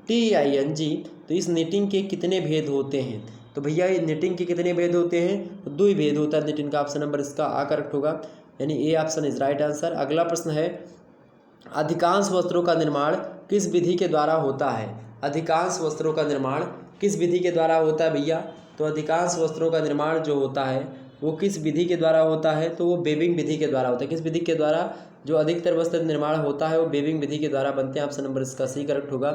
KNITING। तो इस निटिंग के कितने भेद होते हैं? तो भैया ये निटिंग के कितने भेद होते हैं? तो 2 ही भेद होता है निटिंग का। ऑप्शन नंबर इसका आ करेक्ट होगा, यानी A option is right answer. अगला प्रश्न है, अधिकांश वस्त्रों का निर्माण किस विधि के द्वारा होता है? अधिकांश वस्त्रों का निर्माण किस विधि के द्वारा होता है भैया? तो अधिकांश वस्त्रों का निर्माण जो होता है वो किस विधि के द्वारा होता है? तो वो वेविंग विधि के द्वारा होता है। किस विधि के द्वारा जो अधिकतर वस्त्र निर्माण होता है वो वेविंग विधि के द्वारा बनते हैं। ऑप्शन नंबर इसका सी करेक्ट होगा।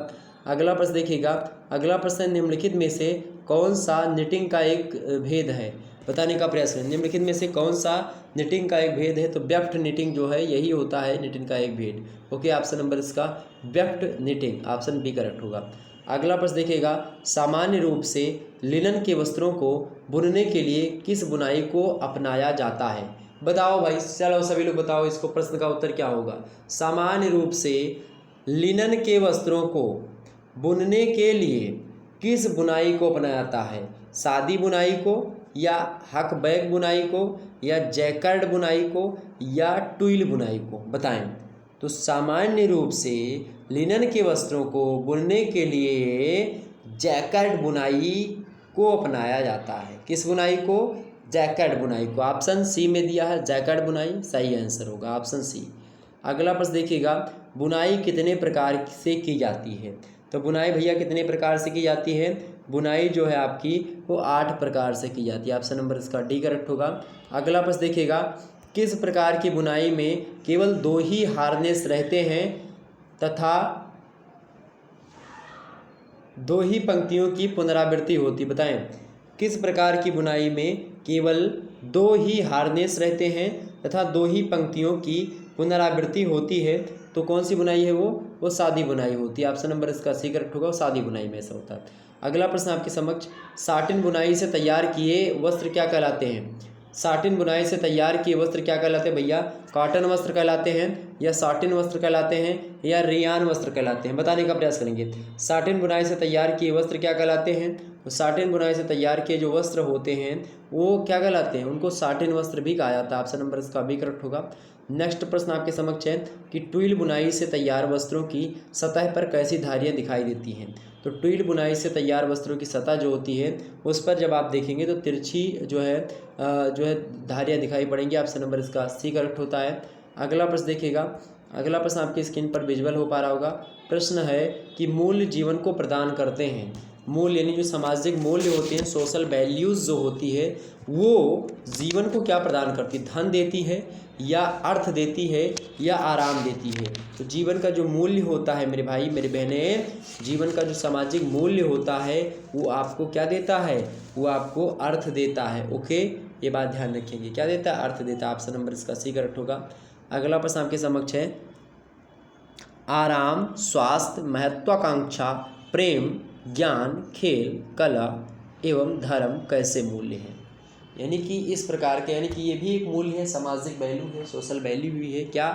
अगला प्रश्न देखिएगा, अगला प्रश्न, निम्नलिखित में से कौन सा निटिंग का एक भेद है? बताने का प्रयास करें। निम्नलिखित में से कौन सा निटिंग का एक भेद है? तो वेफ्ट निटिंग जो है यही होता है निटिंग का एक भेद। ओके, ऑप्शन नंबर इसका weft knitting, option B correct होगा। अगला प्रश्न देखिएगा, सामान्य रूप से लिनन के वस्त्रों को बुनने के लिए किस बुनाई को अपनाया जाता है? बताओ भाई, चलो सभी लोग बताओ, इसको प्रश्न का उत्तर क्या होगा? सामान्य रूप से लिनन के वस्त्रों को बुनने के लिए किस बुनाई को अपनाया जाता है? सादी बुनाई को, या हक बैक बुनाई को, या जैकर्ड बुनाई को, या ट्विल बुनाई को? बताएं। तो सामान्य रूप से लिनन के वस्त्रों को बुनने के लिए जैकर्ड बुनाई को अपनाया जाता है। किस बुनाई को? जैकर्ड बुनाई को। ऑप्शन सी में दिया है जैकर्ड बुनाई, सही आंसर होगा ऑप्शन सी। अगला प्रश्न देखिएगा, बुनाई कितने प्रकार से की जाती है? तो बुनाई भैया कितने प्रकार से की जाती है? बुनाई जो है आपकी वो 8 प्रकार से की जाती है। ऑप्शन नंबर इसका डी करेक्ट होगा। अगला प्रश्न देखिएगा, किस प्रकार की बुनाई में केवल 2 ही हार्नेस रहते हैं तथा 2 ही पंक्तियों की पुनरावृत्ति होती? बताएं। किस प्रकार की बुनाई में केवल 2 ही हार्नेस रहते हैं तथा 2 ही पंक्तियों की पुनरावृत्ति होती है? तो कौन सी बुनाई है वो सादी बुनाई होती है। ऑप्शन नंबर इसका सी करेक्ट होगा, सादी बुनाई में ऐसा होता है। अगला प्रश्न आपके समक्ष, साटिन बुनाई से तैयार किए वस्त्र क्या कहलाते हैं? साटिन बुनाई से तैयार किए वस्त्र क्या कहलाते हैं भैया? कॉटन वस्त्र कहलाते हैं, या साटिन वस्त्र कहलाते हैं, या रियान वस्त्र कहलाते हैं? बताने का प्रयास करेंगे। साटिन बुनाई से तैयार किए वस्त्र क्या कहलाते हैं? तो साटिन बुनाई से तैयार किए जो वस्त्र होते हैं वो क्या कहलाते हैं? उनको साटिन वस्त्र भी कहा जाता है। ऑप्शन नंबर इसका बी करेक्ट होगा। नेक्स्ट प्रश्न आपके समक्ष है कि ट्विल बुनाई से तैयार वस्त्रों की सतह पर कैसी धारियाँ दिखाई देती हैं? तो ट्विल बुनाई से तैयार वस्त्रों की सतह जो होती है उस पर जब आप देखेंगे तो तिरछी जो है धारियाँ दिखाई पड़ेंगी। ऑप्शन नंबर इसका सी करेक्ट होता है। अगला प्रश्न देखिएगा, अगला प्रश्न आपकी स्क्रीन पर विजुअल हो पा रहा होगा। प्रश्न है कि मूल्य जीवन को प्रदान करते हैं। मूल्य यानी जो सामाजिक मूल्य होते हैं, सोशल वैल्यूज़ जो होती है वो जीवन को क्या प्रदान करती है? धन देती है, या अर्थ देती है या आराम देती है। तो जीवन का जो मूल्य होता है मेरे भाई मेरे बहने, जीवन का जो सामाजिक मूल्य होता है वो आपको क्या देता है, वो आपको अर्थ देता है। ओके, ये बात ध्यान रखेंगे, क्या देता है, अर्थ देता है। ऑप्शन नंबर इसका सी करेक्ट होगा। अगला प्रश्न आपके समक्ष है, आराम, स्वास्थ्य, महत्वाकांक्षा, प्रेम, ज्ञान, खेल, कला एवं धर्म कैसे मूल्य हैं। यानी कि इस प्रकार के, यानी कि ये भी एक मूल्य है, सामाजिक वैल्यू है, सोशल वैल्यू भी है। क्या,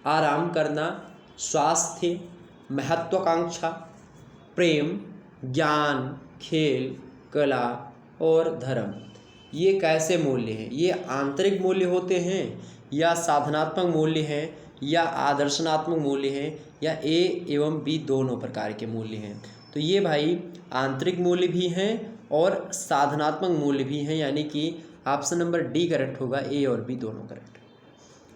आराम करना, स्वास्थ्य, महत्वाकांक्षा, प्रेम, ज्ञान, खेल, कला और धर्म, ये कैसे मूल्य हैं। ये आंतरिक मूल्य होते हैं या साधनात्मक मूल्य हैं या आदर्शनात्मक मूल्य हैं या ए एवं बी दोनों प्रकार के मूल्य हैं। तो ये भाई आंतरिक मूल्य भी हैं और साधनात्मक मूल्य भी हैं, यानी कि ऑप्शन नंबर डी करेक्ट होगा, ए और बी दोनों करेक्ट।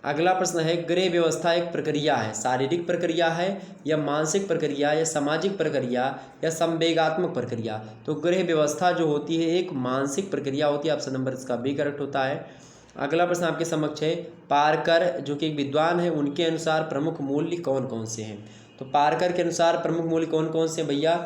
अगला प्रश्न है, गृह व्यवस्था एक प्रक्रिया है, शारीरिक प्रक्रिया है या मानसिक प्रक्रिया या सामाजिक प्रक्रिया या संवेगात्मक प्रक्रिया। तो गृह व्यवस्था जो होती है एक मानसिक प्रक्रिया होती है, ऑप्शन नंबर इसका बी करेक्ट होता है। अगला प्रश्न आपके समक्ष है, पारकर जो कि एक विद्वान है, उनके अनुसार प्रमुख मूल्य कौन कौन से हैं। तो पारकर के अनुसार प्रमुख मूल्य कौन कौन से हैं भैया,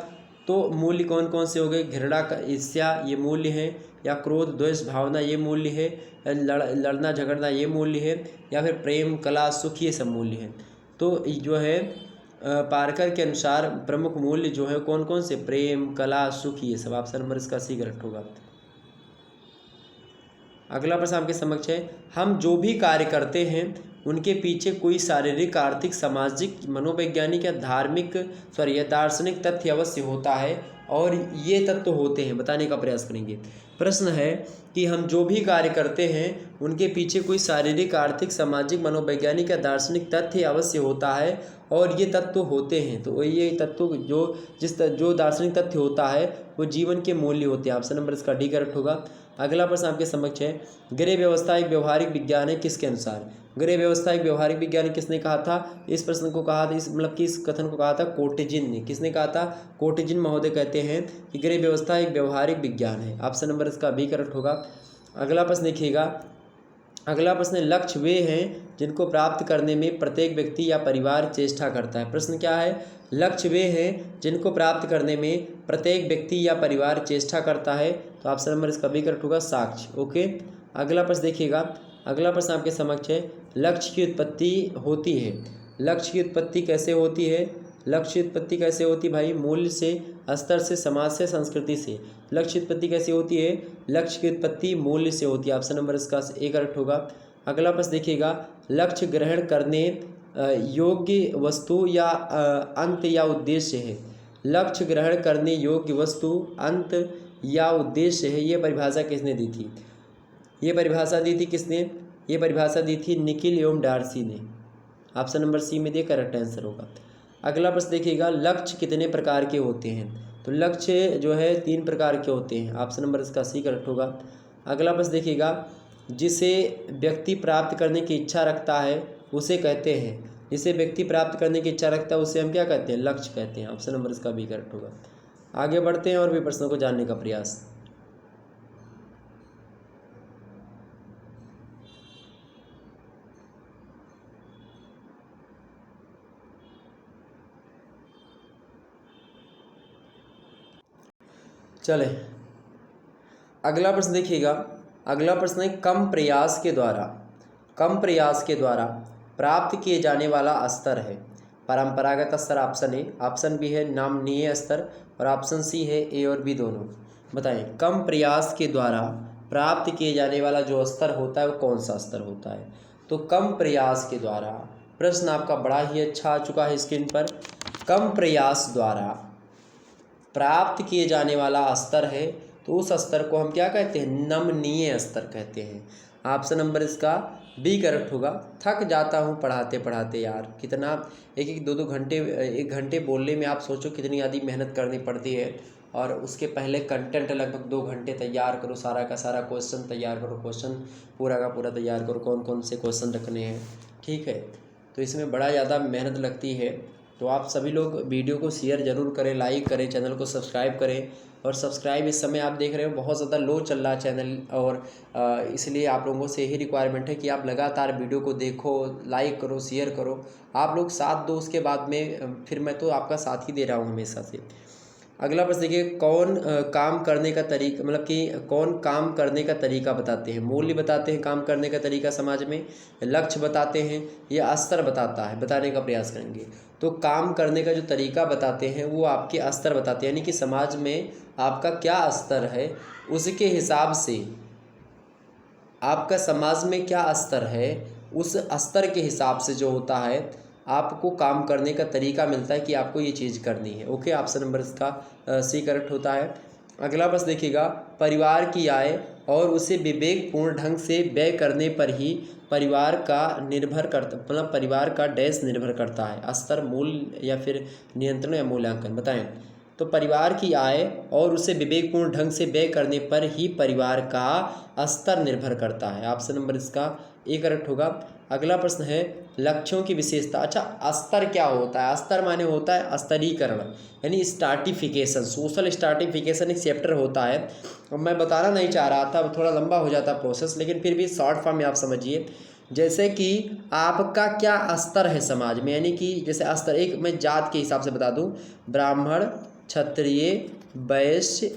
तो मूल्य कौन कौन से हो गए, घृणा, ईर्ष्या ये मूल्य हैं, या क्रोध, द्वेष भावना ये मूल्य है, लड़ना झगड़ना ये मूल्य है, या फिर प्रेम, कला, सुख ये सब मूल्य हैं। तो जो है पारकर के अनुसार प्रमुख मूल्य जो है कौन कौन से, प्रेम, कला, सुख ये सब। ऑप्शन नंबर इसका सी करेक्ट होगा। अगला प्रश्न आपके समक्ष है, हम जो भी कार्य करते हैं उनके पीछे कोई शारीरिक, आर्थिक, सामाजिक, मनोवैज्ञानिक या धार्मिक या दार्शनिक तथ्य अवश्य होता है और ये तत्व होते हैं, बताने का प्रयास करेंगे। प्रश्न है कि हम जो भी कार्य करते हैं उनके पीछे कोई शारीरिक, आर्थिक, सामाजिक, मनोवैज्ञानिक या दार्शनिक तथ्य अवश्य होता है और ये तत्व होते हैं। तो ये तत्व जो दार्शनिक तथ्य होता है वो जीवन के मूल्य होते हैं। ऑप्शन नंबर इसका डी करेक्ट होगा। अगला प्रश्न आपके समक्ष है, गृह व्यवस्था एक व्यवहारिक विज्ञान है किसके अनुसार। गृह व्यवस्था एक व्यवहारिक विज्ञान किसने कहा था, इस प्रश्न को कहा था, इस मतलब कि इस कथन को कहा था कोटेजिन ने। किसने कहा था, कोटेजिन महोदय कहते हैं कि गृह व्यवस्था एक व्यवहारिक विज्ञान है। ऑप्शन नंबर इसका बी करेक्ट होगा। अगला प्रश्न देखिएगा, अगला प्रश्न, लक्ष्य वे हैं जिनको प्राप्त करने में प्रत्येक व्यक्ति या परिवार चेष्टा करता है। प्रश्न क्या है, लक्ष्य वे हैं जिनको प्राप्त करने में प्रत्येक व्यक्ति या परिवार चेष्टा करता है। तो ऑप्शन नंबर इसका बी करेक्ट होगा, साक्ष्य। ओके, अगला प्रश्न देखिएगा, अगला प्रश्न आपके समक्ष है, लक्ष्य की उत्पत्ति होती है। लक्ष्य की उत्पत्ति कैसे होती है, लक्ष्य उत्पत्ति कैसे होती भाई, मूल्य से, स्तर से, समाज से, संस्कृति से। लक्ष्य उत्पत्ति कैसे होती है, लक्ष्य की उत्पत्ति मूल्य से होती है। ऑप्शन नंबर इसका ए करेक्ट होगा। अगला प्रश्न देखिएगा, लक्ष्य ग्रहण करने योग्य वस्तु या अंत या उद्देश्य है। लक्ष्य ग्रहण करने योग्य वस्तु, अंत या उद्देश्य है, ये परिभाषा किसने दी थी, ये परिभाषा दी थी किसने, ये परिभाषा दी थी निखिल एवं डार्सी ने। ऑप्शन नंबर सी में दे करेक्ट आंसर होगा। अगला प्रश्न देखिएगा, लक्ष्य कितने प्रकार के होते हैं। तो लक्ष्य जो है 3 प्रकार के होते हैं। ऑप्शन नंबर इसका सी करेक्ट होगा। अगला प्रश्न देखिएगा, जिसे व्यक्ति प्राप्त करने की इच्छा रखता है उसे कहते हैं, जिसे व्यक्ति प्राप्त करने की इच्छा रखता है उसे हम क्या कहते हैं, लक्ष्य कहते हैं। ऑप्शन नंबर इसका बी करेक्ट होगा। आगे बढ़ते हैं और भी प्रश्नों को जानने का प्रयास। चले अगला प्रश्न देखिएगा, अगला प्रश्न है, कम प्रयास के द्वारा प्राप्त किए जाने वाला स्तर है। परंपरागत स्तर ऑप्शन ए, ऑप्शन बी है नामनीय स्तर और ऑप्शन सी है ए और बी दोनों। बताएं, कम प्रयास के द्वारा प्राप्त किए जाने वाला जो स्तर होता है वो कौन सा स्तर होता है। तो कम प्रयास के द्वारा, प्रश्न आपका बड़ा ही अच्छा आ चुका है स्क्रीन पर। कम प्रयास द्वारा प्राप्त किए जाने वाला स्तर है तो उस स्तर को हम क्या कहते हैं, नमनीय स्तर कहते हैं। ऑप्शन नंबर इसका बी करेक्ट होगा। थक जाता हूँ पढ़ाते पढ़ाते यार, कितना 1-2 घंटे, 1 घंटे बोलने में आप सोचो कितनी ज़्यादा मेहनत करनी पड़ती है। और उसके पहले कंटेंट लगभग 2 घंटे तैयार करो, सारा का सारा क्वेश्चन तैयार करो, क्वेश्चन पूरा का पूरा तैयार करो, कौन कौन से क्वेश्चन रखने हैं, ठीक है। तो इसमें बड़ा ज़्यादा मेहनत लगती है तो आप सभी लोग वीडियो को शेयर ज़रूर करें, लाइक करें, चैनल को सब्सक्राइब करें। और सब्सक्राइब इस समय आप देख रहे हो बहुत ज़्यादा लो चल रहा है चैनल, और इसलिए आप लोगों से यही रिक्वायरमेंट है कि आप लगातार वीडियो को देखो, लाइक करो, शेयर करो। आप लोग साथ दो, उसके बाद में फिर मैं तो आपका साथ ही दे रहा हूँ हमेशा से। अगला प्रश्न देखिए, कौन काम करने का तरीका, मतलब कि कौन काम करने का तरीका बताते हैं? मूल्य बताते हैं काम करने का तरीका समाज में, लक्ष्य बताते हैं, या स्तर बताता है, बताने का प्रयास करेंगे। तो काम करने का जो तरीका बताते हैं वो आपके स्तर बताते हैं, यानी कि समाज में आपका क्या स्तर है उसके हिसाब से, आपका समाज में क्या स्तर है उस स्तर के हिसाब से जो होता है आपको काम करने का तरीका मिलता है कि आपको ये चीज़ करनी है। ओके, ऑप्शन नंबर इसका सी करेक्ट होता है। अगला प्रश्न देखिएगा, परिवार की आय और उसे विवेकपूर्ण ढंग से व्यय करने पर ही परिवार का निर्भर करता, मतलब परिवार का डैश निर्भर करता है, स्तर, मूल्य या फिर नियंत्रण या मूल्यांकन, बताएं। तो परिवार की आय और उसे विवेकपूर्ण ढंग से व्यय करने पर ही परिवार का स्तर निर्भर करता है। ऑप्शन नंबर इसका ए करेक्ट होगा। अगला प्रश्न है, लक्ष्यों की विशेषता। अच्छा, स्तर क्या होता है? स्तर माने होता है स्तरीकरण, यानी स्टार्टिफिकेशन। सोशल स्टार्टिफिकेशन एक चैप्टर होता है, अब मैं बताना नहीं चाह रहा था, थोड़ा लंबा हो जाता प्रोसेस, लेकिन फिर भी शॉर्ट फॉर्म में आप समझिए। जैसे कि आपका क्या स्तर है समाज में, यानी कि जैसे स्तर, एक मैं जात के हिसाब से बता दूं, ब्राह्मण, क्षत्रिय, वैश्य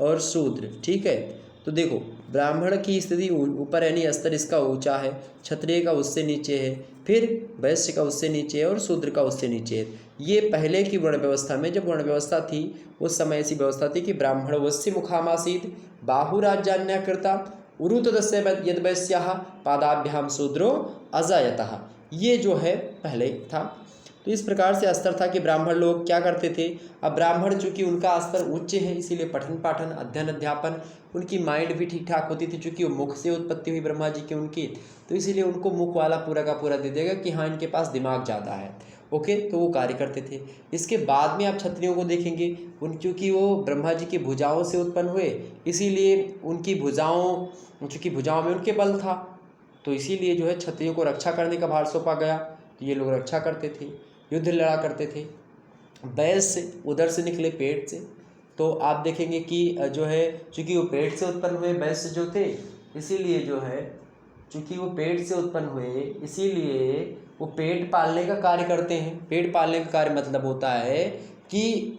और शूद्र, ठीक है। तो देखो, ब्राह्मण की स्थिति ऊपर, यानी स्तर इसका ऊंचा है, क्षत्रिय का उससे नीचे है, फिर वैश्य का उससे नीचे है और शूद्र का उससे नीचे है। ये पहले की वर्ण व्यवस्था में, जब वर्ण व्यवस्था थी उस समय ऐसी व्यवस्था थी कि ब्राह्मण वश्य मुखामासीत् बाहुराज्यान्याकृता उरुतदस्य यद वैश्याः पादाभ्याम शूद्रो अजायतः। ये जो है पहले था। तो इस प्रकार से स्तर था कि ब्राह्मण लोग क्या करते थे। अब ब्राह्मण चूँकि उनका स्तर उच्च है, इसीलिए पठन पाठन, अध्ययन अध्यापन, उनकी माइंड भी ठीक ठाक होती थी, चूँकि वो मुख से उत्पत्ति हुई ब्रह्मा जी की उनकी, तो इसीलिए उनको मुख वाला पूरा का पूरा दे देगा कि हाँ इनके पास दिमाग ज़्यादा है। ओके, तो वो कार्य करते थे। इसके बाद में आप क्षत्रियों को देखेंगे, चूँकि वो ब्रह्मा जी की भुजाओं से उत्पन्न हुए, इसीलिए उनकी भुजाओं, चूँकि भुजाओं में उनके बल था, तो इसीलिए जो है क्षत्रियों को रक्षा करने का भार सौंपा गया। तो ये लोग रक्षा करते थे, युद्ध लड़ा करते थे। वैश्य उधर से निकले, पेट से, तो आप देखेंगे कि जो है चूँकि वो पेट से उत्पन्न हुए वैश्य जो थे, इसीलिए जो है चूँकि वो पेट से उत्पन्न हुए, इसीलिए वो पेट पालने का कार्य करते हैं। पेट पालने का कार्य मतलब होता है कि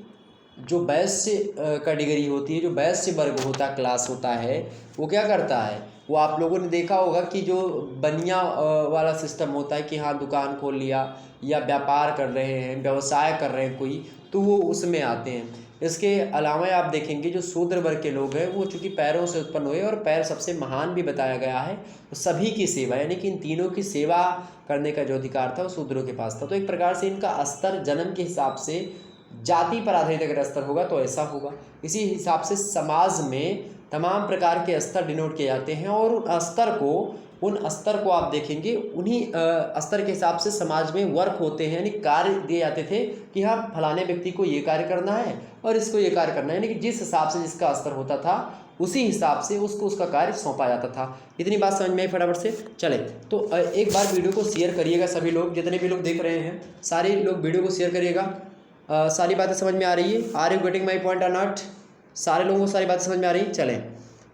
जो वैश्य कैटेगरी होती है, जो वैश्य वर्ग होता है, क्लास होता है, वो क्या करता है, वो आप लोगों ने देखा होगा कि जो बनिया वाला सिस्टम होता है कि हाँ दुकान खोल लिया या व्यापार कर रहे हैं, व्यवसाय कर रहे हैं कोई, तो वो उसमें आते हैं। इसके अलावा आप देखेंगे जो शूद्र वर्ग के लोग हैं, वो चूँकि पैरों से उत्पन्न हुए और पैर सबसे महान भी बताया गया है, तो सभी की सेवा, यानी कि इन तीनों की सेवा करने का जो अधिकार था वो शूद्रों के पास था। तो एक प्रकार से इनका स्तर जन्म के हिसाब से जाति पर आधारित अगर स्तर होगा तो ऐसा होगा। इसी हिसाब से समाज में तमाम प्रकार के स्तर डिनोट किए जाते हैं, और उन स्तर को आप देखेंगे, उन्हीं स्तर के हिसाब से समाज में वर्क होते हैं, यानी कार्य दिए जाते थे कि हाँ फलाने व्यक्ति को ये कार्य करना है और इसको ये कार्य करना है, यानी कि जिस हिसाब से जिसका स्तर होता था उसी हिसाब से उसको उसका कार्य सौंपा जाता था। इतनी बात समझ में आई? फटाफट से चले। तो एक बार वीडियो को शेयर करिएगा, सभी लोग, जितने भी लोग देख रहे हैं सारे लोग वीडियो को शेयर करिएगा। सारी बातें समझ में आ रही है? Are you getting my point और नॉट? सारे लोगों को सारी बातें समझ में आ रही है? चलें,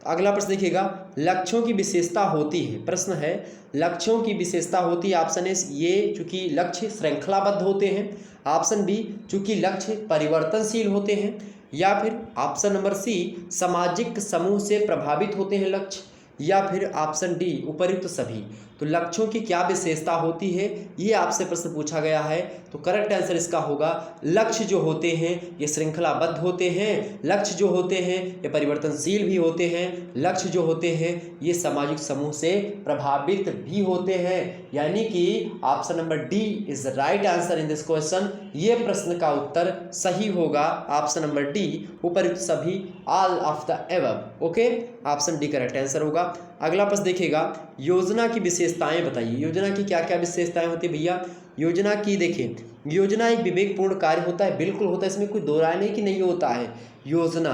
अगला प्रश्न देखिएगा, लक्ष्यों की विशेषता होती है। प्रश्न है, लक्ष्यों की विशेषता होती है। ऑप्शन ए ये, चूंकि लक्ष्य श्रृंखलाबद्ध होते हैं। ऑप्शन बी, चूंकि लक्ष्य परिवर्तनशील होते हैं। या फिर ऑप्शन नंबर सी, सामाजिक समूह से प्रभावित होते हैं लक्ष्य। या फिर ऑप्शन डी, उपयुक्त सभी। तो लक्ष्यों की क्या विशेषता होती है, ये आपसे प्रश्न पूछा गया है। तो करेक्ट आंसर इसका होगा, लक्ष्य जो होते हैं ये श्रृंखलाबद्ध होते हैं, लक्ष्य जो होते हैं ये परिवर्तनशील भी होते हैं, लक्ष्य जो होते हैं ये सामाजिक समूह से प्रभावित भी होते हैं। यानी कि option number D is right answer in this question. ये प्रश्न का उत्तर सही होगा ऑप्शन नंबर डी, उपयुक्त सभी, all of the above. Okay, option D correct answer होगा। अगला प्रश्न देखिएगा, योजना की विशेषताएं बताइए। योजना की क्या क्या विशेषताएं होती है भैया? योजना की देखिए, योजना एक विवेकपूर्ण कार्य होता है, बिल्कुल होता है, इसमें कोई दो राय नहीं कि नहीं होता है। योजना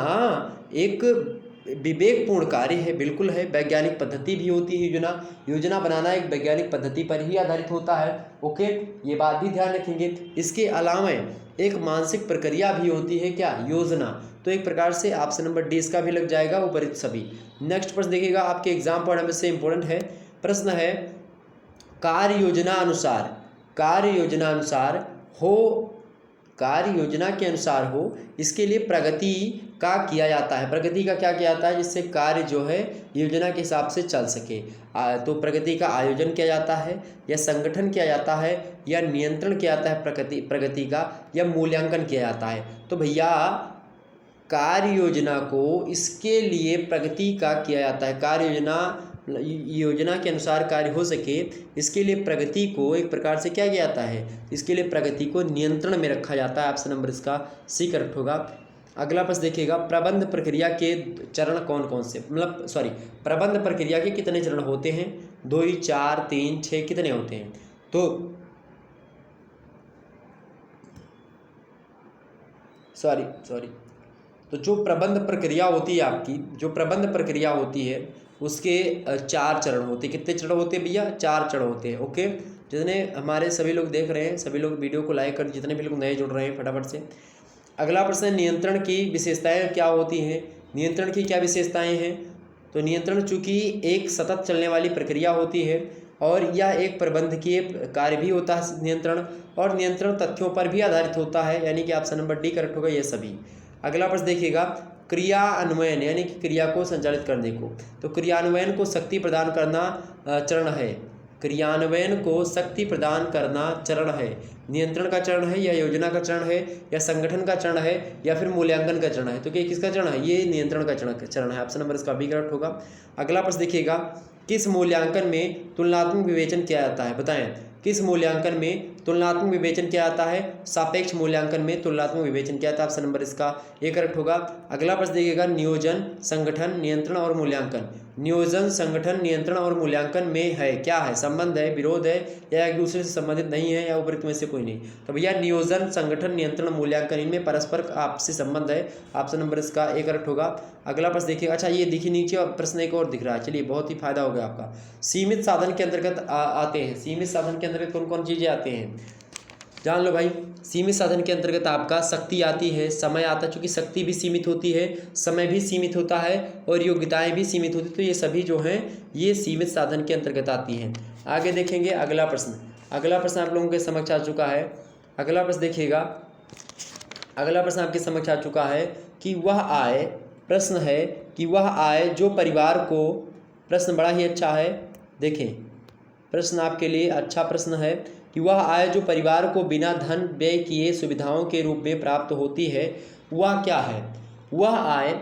एक विवेकपूर्ण कार्य है, बिल्कुल है। वैज्ञानिक पद्धति भी होती है योजना बनाना एक वैज्ञानिक पद्धति पर ही आधारित होता है। ओके, ये बात भी ध्यान रखेंगे। इसके अलावा एक मानसिक प्रक्रिया भी होती है, क्या, योजना। तो एक प्रकार से ऑप्शन नंबर डी इसका भी लग जाएगा, उपरिक्त सभी। नेक्स्ट प्रश्न देखिएगा, आपके एग्जाम पढ़ने से इंपॉर्टेंट है। प्रश्न है, कार्य योजना के अनुसार हो, इसके लिए प्रगति का किया जाता है। प्रगति का क्या किया जाता है, जिससे कार्य जो है योजना के हिसाब से चल सके। तो प्रगति का आयोजन किया जाता है, या संगठन किया जाता है, या नियंत्रण किया जाता है प्रगति का, या मूल्यांकन किया जाता है। तो भैया कार्य योजना को इसके लिए प्रगति का किया जाता है। कार्य योजना के अनुसार कार्य हो सके, इसके लिए प्रगति को एक प्रकार से क्या किया जाता है, इसके लिए प्रगति को नियंत्रण में रखा जाता है। ऑप्शन नंबर इसका सी करेक्ट होगा। अगला प्रश्न देखिएगा, प्रबंध प्रक्रिया के चरण कौन कौन से, प्रबंध प्रक्रिया के कितने चरण होते हैं? 2, 4, 3, 6 कितने होते हैं? तो तो जो प्रबंध प्रक्रिया होती है उसके 4 चरण होते हैं। कितने चरण होते हैं भैया? 4 चरण होते हैं। ओके, जितने हमारे सभी लोग देख रहे हैं, सभी लोग वीडियो को लाइक कर, जितने भी लोग नए जुड़ रहे हैं फटाफट से। अगला प्रश्न है, नियंत्रण की विशेषताएं क्या होती हैं? नियंत्रण की क्या विशेषताएं हैं? तो नियंत्रण चूँकि एक सतत चलने वाली प्रक्रिया होती है, और यह एक प्रबंधकीय कार्य भी होता है नियंत्रण, और नियंत्रण तथ्यों पर भी आधारित होता है, यानी कि ऑप्शन नंबर डी करेक्ट होगा, ये सभी। अगला प्रश्न देखिएगा, क्रियान्वयन यानी कि क्रिया को संचालित करने को। तो क्रियान्वयन को शक्ति प्रदान करना चरण है। क्रियान्वयन को शक्ति प्रदान करना चरण है। नियंत्रण का चरण है, या योजना का चरण है, या संगठन का चरण है, या फिर मूल्यांकन का चरण है? तो क्या किसका चरण है? ये नियंत्रण का चरण है। ऑप्शन नंबर इसका बी करेक्ट होगा। अगला प्रश्न देखिएगा, किस मूल्यांकन में तुलनात्मक विवेचन किया जाता है? बताएं, किस मूल्यांकन में तुलनात्मक विवेचन किया जाता है? सापेक्ष मूल्यांकन में तुलनात्मक विवेचन किया जाता है। ऑप्शन नंबर इसका ए करेक्ट होगा। अगला प्रश्न देखिएगा, नियोजन, संगठन, नियंत्रण और मूल्यांकन। नियोजन, संगठन, नियंत्रण और मूल्यांकन में है क्या है? संबंध है, विरोध है, या एक दूसरे से संबंधित नहीं है, या उपरोक्त में से कोई नहीं? तो भैया नियोजन, संगठन, नियंत्रण, मूल्यांकन, इनमें परस्पर आपसी संबंध है। ऑप्शन नंबर इसका ए करेक्ट होगा। अगला प्रश्न देखिएगा, अच्छा ये देखिए नीचे प्रश्न एक और दिख रहा है, चलिए बहुत ही फायदा हो गया आपका। सीमित साधन के अंतर्गत आते हैं। सीमित साधन के अंतर्गत कौन कौन चीज़ें आते हैं जान लो भाई। सीमित साधन के अंतर्गत आपका शक्ति आती है, समय आता है, चूँकि शक्ति भी सीमित होती है, समय भी सीमित होता है, और योग्यताएं भी सीमित होती है। तो ये सभी जो हैं ये सीमित साधन के अंतर्गत आती हैं। आगे देखेंगे अगला प्रश्न आप लोगों के समक्ष आ चुका है। अगला प्रश्न देखिएगा, अगला प्रश्न आपके समक्ष आ चुका है कि वह आय जो परिवार को, प्रश्न बड़ा ही अच्छा है, देखें प्रश्न आपके लिए अच्छा प्रश्न है कि वह आय जो परिवार को बिना धन व्यय किए सुविधाओं के रूप में प्राप्त होती है, वह क्या है? वह आय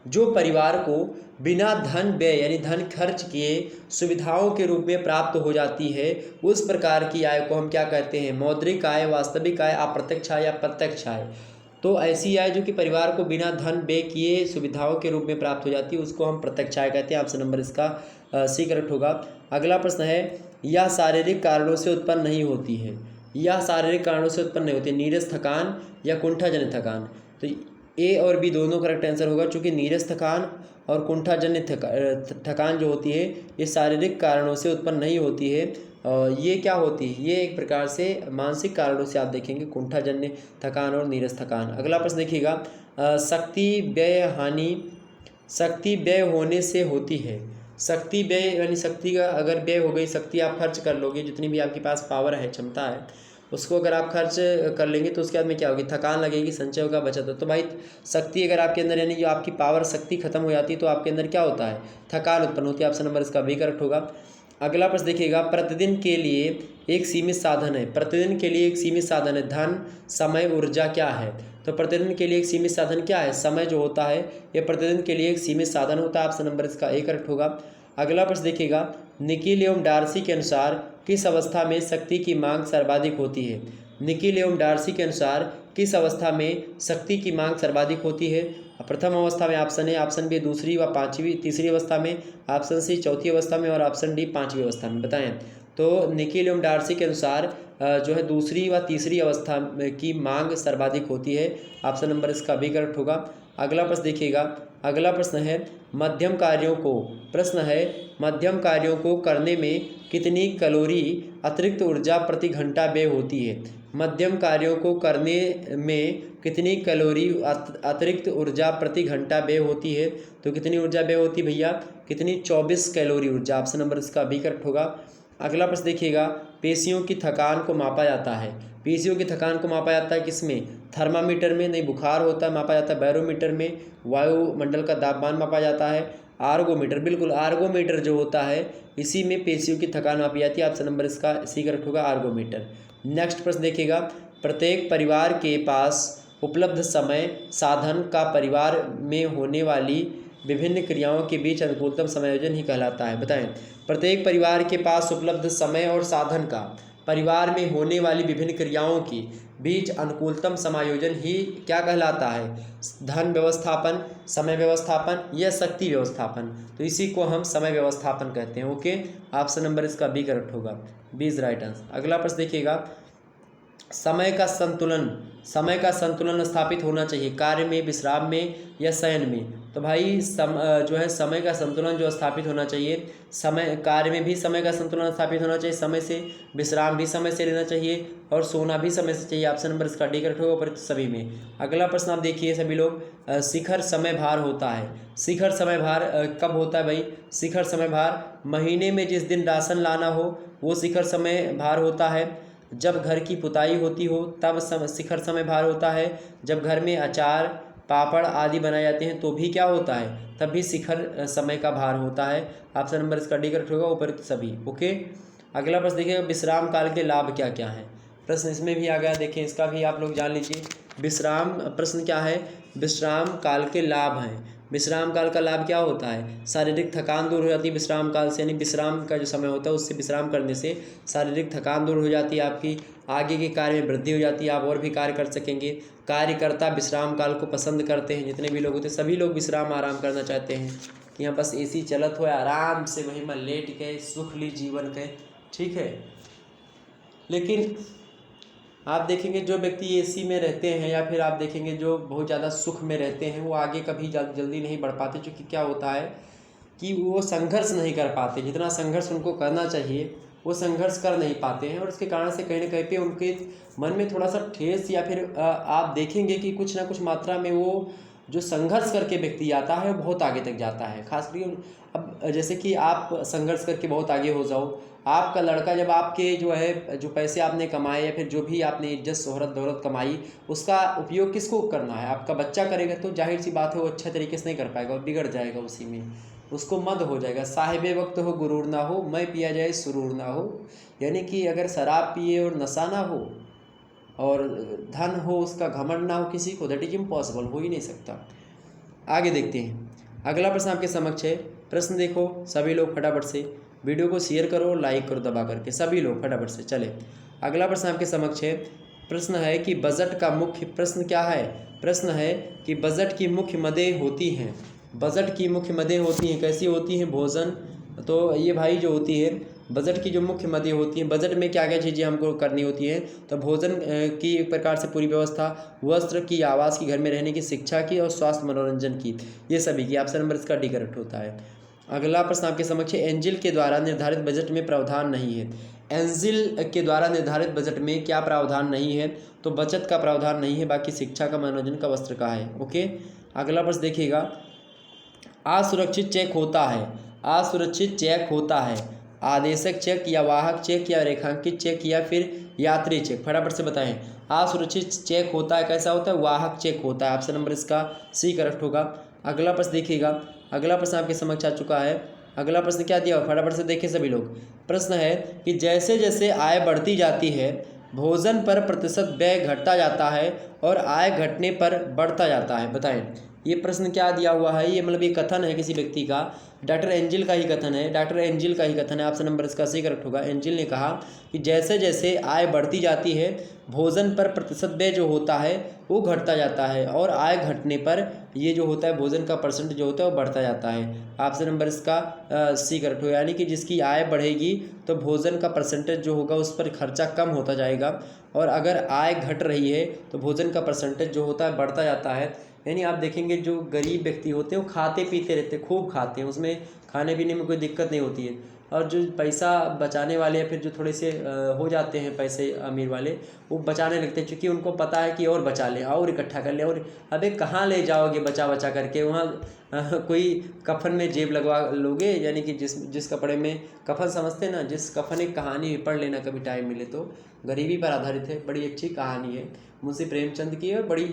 जो परिवार को बिना धन व्यय यानी धन खर्च किए सुविधाओं के रूप में प्राप्त हो जाती है, उस प्रकार की आय को हम क्या कहते हैं? मौद्रिक आय, वास्तविक आय, अप्रत्यक्ष आय या प्रत्यक्ष आय। तो ऐसी आय जो कि परिवार को बिना धन व्यय किए सुविधाओं के रूप में प्राप्त हो जाती है, उसको हम प्रत्यक्ष आय कहते हैं। ऑप्शन नंबर इसका सी करेक्ट होगा। अगला प्रश्न है, यह शारीरिक कारणों से उत्पन्न नहीं होती है। यह शारीरिक कारणों से उत्पन्न नहीं होती है, नीरस थकान या कुंठाजन्य थकान। तो ए और बी दोनों करेक्ट आंसर होगा, क्योंकि नीरस थकान और कुंठाजन्य थकान जो होती है ये शारीरिक कारणों से उत्पन्न नहीं होती है। ये क्या होती है? ये एक प्रकार से मानसिक कारणों से आप देखेंगे, कुंठाजन्य थकान और नीरस थकान। अगला प्रश्न देखिएगा, शक्ति व्यय होने से होती है। शक्ति व्यय यानी शक्ति का अगर व्यय हो गई, शक्ति आप खर्च कर लोगे, जितनी भी आपके पास पावर है, क्षमता है, उसको अगर आप खर्च कर लेंगे तो उसके बाद में क्या होगी? थकान लगेगी, संचय होगा, बचत हो। तो भाई शक्ति अगर आपके अंदर यानी जो आपकी पावर शक्ति खत्म हो जाती है तो आपके अंदर क्या होता है? थकान उत्पन्न होती है। ऑप्शन नंबर इसका बी करेक्ट होगा। अगला प्रश्न देखिएगा, प्रतिदिन के लिए एक सीमित साधन है। प्रतिदिन के लिए एक सीमित साधन है, धन, समय, ऊर्जा क्या है? तो प्रतिदिन के लिए एक सीमित साधन क्या है? समय जो होता है ये प्रतिदिन के लिए एक सीमित साधन होता है। ऑप्शन नंबर इसका ए करेक्ट होगा। अगला प्रश्न देखिएगा, निकिल एवं डार्सी के अनुसार किस अवस्था में शक्ति की मांग सर्वाधिक होती है? निकिल एवं डार्सी के अनुसार किस अवस्था में शक्ति की मांग सर्वाधिक होती है? प्रथम अवस्था में ऑप्शन ए, ऑप्शन बी दूसरी व तीसरी अवस्था में, ऑप्शन सी चौथी अवस्था में, और ऑप्शन डी 5वीं अवस्था में। बताएं तो निकिल एवं डार्सी के अनुसार जो है दूसरी व तीसरी अवस्था की मांग सर्वाधिक होती है। ऑप्शन नंबर इसका भी करेक्ट होगा। अगला प्रश्न देखिएगा। अगला प्रश्न है मध्यम कार्यों को मध्यम कार्यों को करने में कितनी कैलोरी अतिरिक्त ऊर्जा प्रति घंटा व्यय होती है। मध्यम कार्यों को करने में कितनी कैलोरी अतिरिक्त ऊर्जा प्रति घंटा व्यय होती है। तो कितनी ऊर्जा व्यय होती है भैया, कितनी 24 कैलोरी ऊर्जा। ऑप्शन नंबर इसका भी करेक्ट होगा। अगला प्रश्न देखिएगा। पेशियों की थकान को मापा जाता है। पेशियों की थकान को मापा जाता है किसमें, थर्मामीटर में, नहीं बुखार होता है मापा जाता है बैरोमीटर में, वायुमंडल का तापमान मापा जाता है आर्गोमीटर, बिल्कुल आर्गोमीटर जो होता है इसी में पेशियों की थकान मापी जाती है। ऑप्शन नंबर इसका सी करेक्ट होगा, आर्गोमीटर। नेक्स्ट प्रश्न देखिएगा। प्रत्येक परिवार के पास उपलब्ध समय साधन का परिवार में होने वाली विभिन्न क्रियाओं के बीच अनुकूलतम समायोजन ही कहलाता है। बताएं, प्रत्येक परिवार के पास उपलब्ध समय और साधन का परिवार में होने वाली विभिन्न क्रियाओं के बीच अनुकूलतम समायोजन ही क्या कहलाता है, धन व्यवस्थापन, समय व्यवस्थापन या शक्ति व्यवस्थापन। तो इसी को हम समय व्यवस्थापन कहते हैं। ओके, ऑप्शन नंबर इसका बी करेक्ट होगा, बी इज राइट आंसर। अगला प्रश्न देखिएगा। समय का संतुलन स्थापित होना चाहिए कार्य में, विश्राम में या शयन में। तो भाई जो है समय का संतुलन जो स्थापित होना चाहिए, समय कार्य में भी समय का संतुलन स्थापित होना चाहिए, समय से विश्राम भी समय से लेना चाहिए और सोना भी समय से चाहिए। ऑप्शन नंबर इसका डी करेक्ट होगा पर सभी में। अगला प्रश्न आप देखिए सभी लोग। शिखर समय भार होता है। शिखर समय भार कब होता है भाई, शिखर समय भार महीने में जिस दिन राशन लाना हो वो शिखर समय भार होता है। जब घर की पुताई होती हो तब शिखर समय भार होता है। जब घर में अचार पापड़ आदि बनाए जाते हैं तो भी क्या होता है, तब भी शिखर समय का भार होता है। ऑप्शन नंबर इसका डी करेक्ट होगा, ऊपर सभी। ओके, अगला प्रश्न देखिएगा। विश्राम काल के लाभ क्या क्या हैं। प्रश्न इसमें भी आ गया, देखें इसका भी आप लोग जान लीजिए। विश्राम प्रश्न क्या है, विश्राम काल के लाभ हैं। विश्राम काल का लाभ क्या होता है, शारीरिक थकान दूर हो जाती है विश्राम काल से, यानी विश्राम का जो समय होता है उससे विश्राम करने से शारीरिक थकान दूर हो जाती है आपकी, आगे के कार्य में वृद्धि हो जाती है, आप और भी कार्य कर सकेंगे। कार्यकर्ता विश्राम काल को पसंद करते हैं, जितने भी लोग होते हैं सभी लोग विश्राम आराम करना चाहते हैं कि यहाँ बस एसी चलत हो आराम से वहीं में लेट गए सुख ली जीवन के, ठीक है। लेकिन आप देखेंगे जो व्यक्ति एसी में रहते हैं या फिर आप देखेंगे जो बहुत ज़्यादा सुख में रहते हैं वो आगे कभी जल्दी नहीं बढ़ पाते, क्योंकि क्या होता है कि वो संघर्ष नहीं कर पाते, जितना संघर्ष उनको करना चाहिए वो संघर्ष कर नहीं पाते हैं और उसके कारण से कहीं ना कहीं पे उनके मन में थोड़ा सा ठेस या फिर आप देखेंगे कि कुछ ना कुछ मात्रा में वो जो संघर्ष करके व्यक्ति आता है वो बहुत आगे तक जाता है। खासकर अब जैसे कि आप संघर्ष करके बहुत आगे हो जाओ, आपका लड़का जब आपके जो है जो पैसे आपने कमाए या फिर जो भी आपने इज्जत शोहरत दौलत कमाई उसका उपयोग किसको करना है, आपका बच्चा करेगा, तो जाहिर सी बात है वो अच्छे तरीके से नहीं कर पाएगा, वो बिगड़ जाएगा, उसी में उसको मद हो जाएगा। साहिबे वक्त हो गुरूर ना हो, मैं पिया जाए सुरूर ना हो, यानी कि अगर शराब पिए और नशा ना हो और धन हो उसका घमंड ना हो किसी को, दैट इज इम्पॉसिबल, हो ही नहीं सकता। आगे देखते हैं, अगला प्रश्न आपके समक्ष है। प्रश्न देखो सभी लोग फटाफट से, वीडियो को शेयर करो, लाइक करो दबा करके, सभी लोग फटाफट से। चले अगला प्रश्न आपके समक्ष है। प्रश्न है कि बजट का मुख्य, प्रश्न क्या है, प्रश्न है कि बजट की मुख्य मदें होती हैं, बजट की मुख्य मदें होती हैं, कैसी होती हैं, भोजन। तो ये भाई जो होती है बजट की जो मुख्य मदें होती हैं, बजट में क्या क्या चीज़ें हमको करनी होती हैं, तो भोजन की एक प्रकार से पूरी व्यवस्था, वस्त्र की, आवास की, घर में रहने की, शिक्षा की और स्वास्थ्य मनोरंजन की, ये सभी की। ऑप्शन नंबर इसका डी करेक्ट होता है। अगला प्रश्न आपके समक्ष है। एंजिल के द्वारा निर्धारित बजट में प्रावधान नहीं है। एंजिल के द्वारा निर्धारित बजट में क्या प्रावधान नहीं है, तो बचत का प्रावधान नहीं है, बाकी शिक्षा का, मनोरंजन का, वस्त्र का है। ओके, अगला प्रश्न देखिएगा। असुरक्षित चेक होता है, असुरक्षित चेक होता है आदेशक चेक या वाहक चेक या रेखांकित चेक या फिर यात्री चेक, फटाफट से बताएं। असुरक्षित चेक होता है, कैसा होता है, वाहक चेक होता है। ऑप्शन नंबर इसका सी करेक्ट होगा। अगला प्रश्न देखिएगा। अगला प्रश्न आपके समक्ष आ चुका है। अगला प्रश्न क्या दिया, फटाफट से देखें सभी लोग। प्रश्न है कि जैसे जैसे आय बढ़ती जाती है भोजन पर प्रतिशत व्यय घटता जाता है और आय घटने पर बढ़ता जाता है। बताएं ये प्रश्न क्या दिया हुआ है, ये मतलब ये कथन है किसी व्यक्ति का, डॉक्टर एंजिल का ही कथन है, डॉक्टर एंजिल का ही कथन है। ऑप्शन नंबर इसका सी करेक्ट होगा। एंजिल ने कहा कि जैसे जैसे आय बढ़ती जाती है भोजन पर प्रतिशत व्यय जो होता है वो घटता जाता है और आय घटने पर ये जो होता है भोजन का परसेंट जो होता है वो बढ़ता जाता है। ऑप्शन नंबर इसका सी करेक्ट होगा, यानी कि जिसकी आय बढ़ेगी तो भोजन का परसेंटेज जो होगा उस पर खर्चा कम होता जाएगा, और अगर आय घट रही है तो भोजन का परसेंटेज जो होता है बढ़ता जाता है। यानी आप देखेंगे जो गरीब व्यक्ति होते हैं वो खाते पीते रहते हैं, खूब खाते हैं, उसमें खाने पीने में कोई दिक्कत नहीं होती है। और जो पैसा बचाने वाले या फिर जो थोड़े से हो जाते हैं पैसे अमीर वाले, वो बचाने लगते हैं, क्योंकि उनको पता है कि और बचा लें और इकट्ठा कर लें। और अबे कहाँ ले जाओगे बचा बचा करके, वहाँ कोई कफन में जेब लगवा लोगे, यानी कि जिस कपड़े में कफन समझते हैं ना, जिस कफन एक कहानी पढ़ लेना कभी टाइम मिले तो, गरीबी पर आधारित है, बड़ी अच्छी कहानी है, मुंशी प्रेमचंद की है, और बड़ी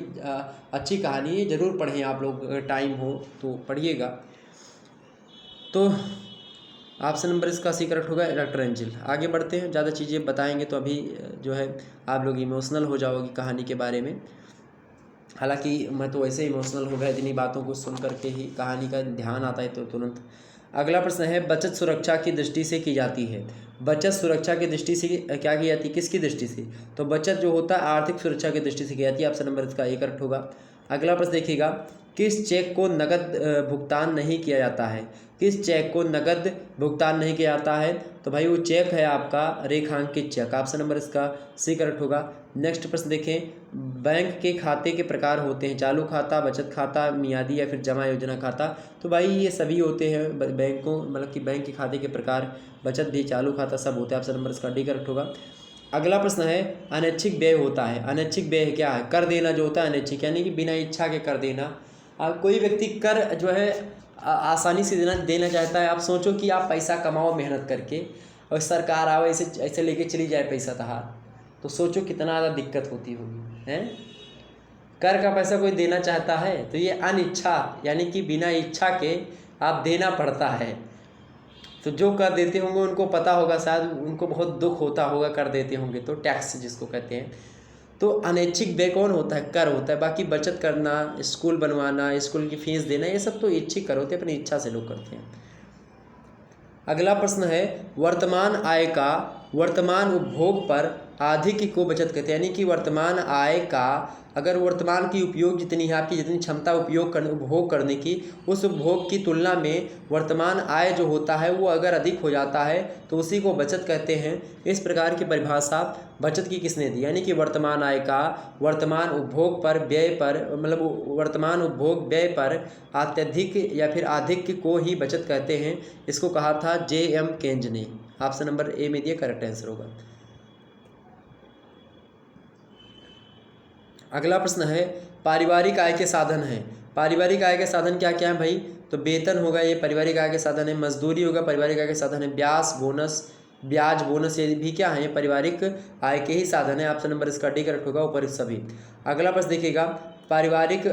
अच्छी कहानी है, ज़रूर पढ़ें आप लोग, अगर टाइम हो तो पढ़िएगा। तो ऑप्शन नंबर इसका सी करेक्ट होगा, डॉक्टर एंजल। आगे बढ़ते हैं, ज़्यादा चीज़ें बताएंगे तो अभी जो है आप लोग इमोशनल हो जाओगे कहानी के बारे में। हालांकि मैं तो वैसे इमोशनल हो गया इतनी बातों को सुन करके ही, कहानी का ध्यान आता है तो तुरंत। अगला प्रश्न है, बचत सुरक्षा की दृष्टि से की जाती है। बचत सुरक्षा की दृष्टि से क्या की जाती है, किसकी दृष्टि से? तो बचत जो होता है आर्थिक सुरक्षा की दृष्टि से की जाती है। ऑप्शन नंबर इसका ए करेक्ट होगा। अगला प्रश्न देखिएगा, किस चेक को नकद भुगतान नहीं किया जाता है? किस चेक को नकद भुगतान नहीं किया जाता है? तो भाई वो चेक है आपका रेखांकित चेक। ऑप्शन नंबर इसका सी करेक्ट होगा। नेक्स्ट प्रश्न देखें, बैंक के खाते के प्रकार होते हैं, चालू खाता, बचत खाता, मियादी या फिर जमा योजना खाता। तो भाई ये सभी होते हैं बैंकों, मतलब कि बैंक के खाते के प्रकार, बचत भी, चालू खाता, सब होते हैं। ऑप्शन नंबर इसका डी करेक्ट होगा। अगला प्रश्न है, अनैच्छिक व्यय होता है। अनैच्छिक व्यय क्या है? कर देना जो होता है अनैच्छिक, यानी कि बिना इच्छा के कर देना। कोई व्यक्ति कर जो है आसानी से देना चाहता है। आप सोचो कि आप पैसा कमाओ मेहनत करके, और सरकार आओ ऐसे लेके चली जाए पैसा तहार, तो सोचो कितना ज़्यादा दिक्कत होती होगी, हैं? कर का पैसा कोई देना चाहता है तो ये अनिच्छा, यानी कि बिना इच्छा के आप देना पड़ता है। तो जो कर देते होंगे उनको पता होगा, शायद उनको बहुत दुख होता होगा, कर देते होंगे तो, टैक्स जिसको कहते हैं। तो अनैच्छिक व्यय कौन होता है? कर होता है। बाकी बचत करना, स्कूल बनवाना, स्कूल की फीस देना, ये सब तो इच्छिक कर होते हैं, अपनी इच्छा से लोग करते हैं। अगला प्रश्न है, वर्तमान आय का वर्तमान उपभोग पर अधिक को बचत कहते हैं। यानी कि वर्तमान आय का, अगर वर्तमान की उपयोग जितनी है आपकी, जितनी क्षमता उपभोग करने की, उस उपभोग की तुलना में वर्तमान आय जो होता है वो अगर अधिक हो जाता है तो उसी को बचत कहते हैं। इस प्रकार की परिभाषा बचत की किसने दी? यानी कि वर्तमान आय का वर्तमान उपभोग पर व्यय पर, मतलब वर्तमान उपभोग व्यय पर अत्यधिक या फिर अधिक को ही बचत कहते हैं। इसको कहा था J.M. केन्ज ने। ऑप्शन नंबर ए में दिया करेक्ट आंसर होगा। अगला प्रश्न है, पारिवारिक आय के साधन हैं। पारिवारिक आय के साधन क्या क्या है भाई? तो वेतन होगा, ये पारिवारिक आय के साधन है। मजदूरी होगा, पारिवारिक आय के साधन है। ब्याज बोनस ये भी क्या है? ये पारिवारिक आय के ही साधन है। ऑप्शन नंबर इसका डी करेक्ट होगा, ऊपर सभी। अगला प्रश्न देखिएगा, पारिवारिक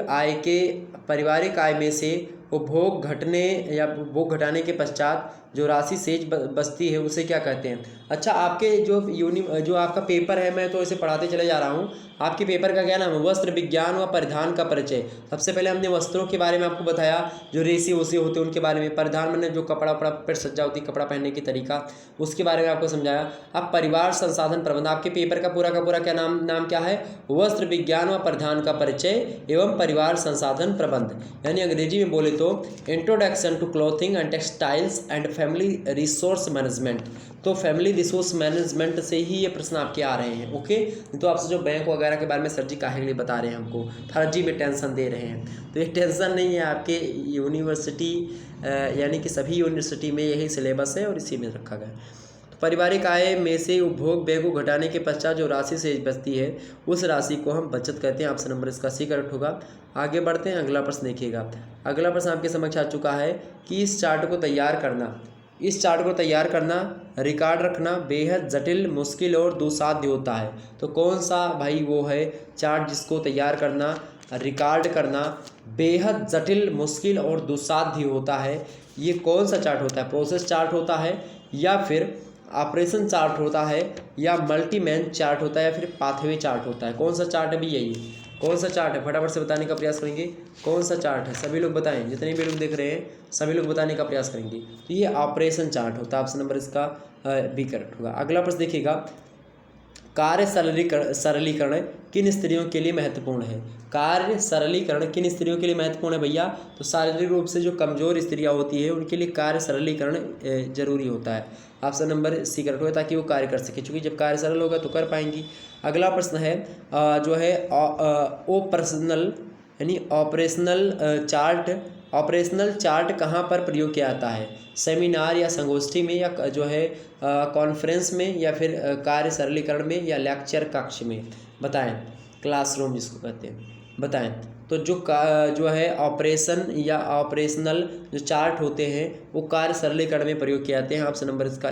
आय में से उपभोग घटने या उपभोग घटाने के पश्चात जो राशि शेष बचती है उसे क्या कहते हैं? अच्छा, आपके जो आपका पेपर है, मैं तो इसे पढ़ाते चले जा रहा हूँ। आपके पेपर का क्या नाम है? वस्त्र विज्ञान व परिधान का परिचय। सबसे पहले हमने वस्त्रों के बारे में आपको बताया, जो रेसी ओसी होते हैं उनके बारे में। परिधान मैंने जो कपड़ा वपड़ा पर सज्जा होती है, कपड़ा पहनने की तरीका, उसके बारे में आपको समझाया। अब परिवार संसाधन प्रबंधन, आपके पेपर का पूरा क्या नाम क्या है? वस्त्र विज्ञान व परिधान का परिचय एवं परिवार संसाधन प्रबंध, यानी अंग्रेजी में बोले तो introduction to clothing and textiles and family resource management. तो फैमिली रिसोर्स मैनेजमेंट से ही ये प्रश्न आपके आ रहे हैं। ओके, तो आपसे जो बैंक वगैरह के बारे में सर जी काहे के लिए बता रहे हैं, हमको फर्जी में टेंशन दे रहे हैं, तो ये टेंशन नहीं है। आपके यूनिवर्सिटी यानी कि सभी यूनिवर्सिटी में यही सिलेबस है और इसी में रखा गया है। पारिवारिक आय में से उपभोग व्यय को घटाने के पश्चात जो राशि शेष बचती है उस राशि को हम बचत कहते हैं। ऑप्शन नंबर इसका सी करेक्ट होगा। आगे बढ़ते हैं, अगला प्रश्न देखिएगा। अगला प्रश्न आपके समक्ष आ चुका है कि इस चार्ट को तैयार करना, रिकॉर्ड रखना बेहद जटिल, मुश्किल और दुस्साध्य होता है। तो कौन सा भाई वो है चार्ट जिसको तैयार करना, रिकॉर्ड करना बेहद जटिल, मुश्किल और दुस्साध्य होता है? ये कौन सा चार्ट होता है? प्रोसेस चार्ट होता है, या फिर ऑपरेशन चार्ट होता है, या मल्टीमैन चार्ट होता है, या फिर पाथवे चार्ट होता है? कौन सा चार्ट है भी? यही कौन सा चार्ट है? फटाफट से बताने का प्रयास करेंगे। कौन सा चार्ट है? सभी लोग बताएं, जितने भी लोग देख रहे हैं सभी लोग बताने का प्रयास करेंगे। तो ये ऑपरेशन चार्ट होता है। ऑप्शन नंबर इसका बी करेक्ट होगा। अगला प्रश्न देखिएगा, कार्य सरलीकरण किन स्त्रियों के लिए महत्वपूर्ण है? कार्य सरलीकरण किन स्त्रियों के लिए महत्वपूर्ण है भैया? तो शारीरिक रूप से जो कमज़ोर स्त्रियां होती है उनके लिए कार्य सरलीकरण जरूरी होता है। ऑप्शन नंबर सी करेक्ट होगा, ताकि वो कार्य कर सके, क्योंकि जब कार्य सरल होगा तो कर पाएंगी। अगला प्रश्न है जो है ऑपरेशनल यानी ऑपरेशनल चार्ट कहाँ पर प्रयोग किया जाता है? सेमिनार या संगोष्ठी में, या जो है कॉन्फ्रेंस में, या फिर कार्य सरलीकरण में, या लेक्चर कक्ष में? बताएं। क्लासरूम जिसको कहते हैं, बताएं। तो जो है ऑपरेशन या ऑपरेशनल जो चार्ट होते हैं वो कार्य सरलीकरण में प्रयोग किए जाते हैं। ऑप्शन नंबर इसका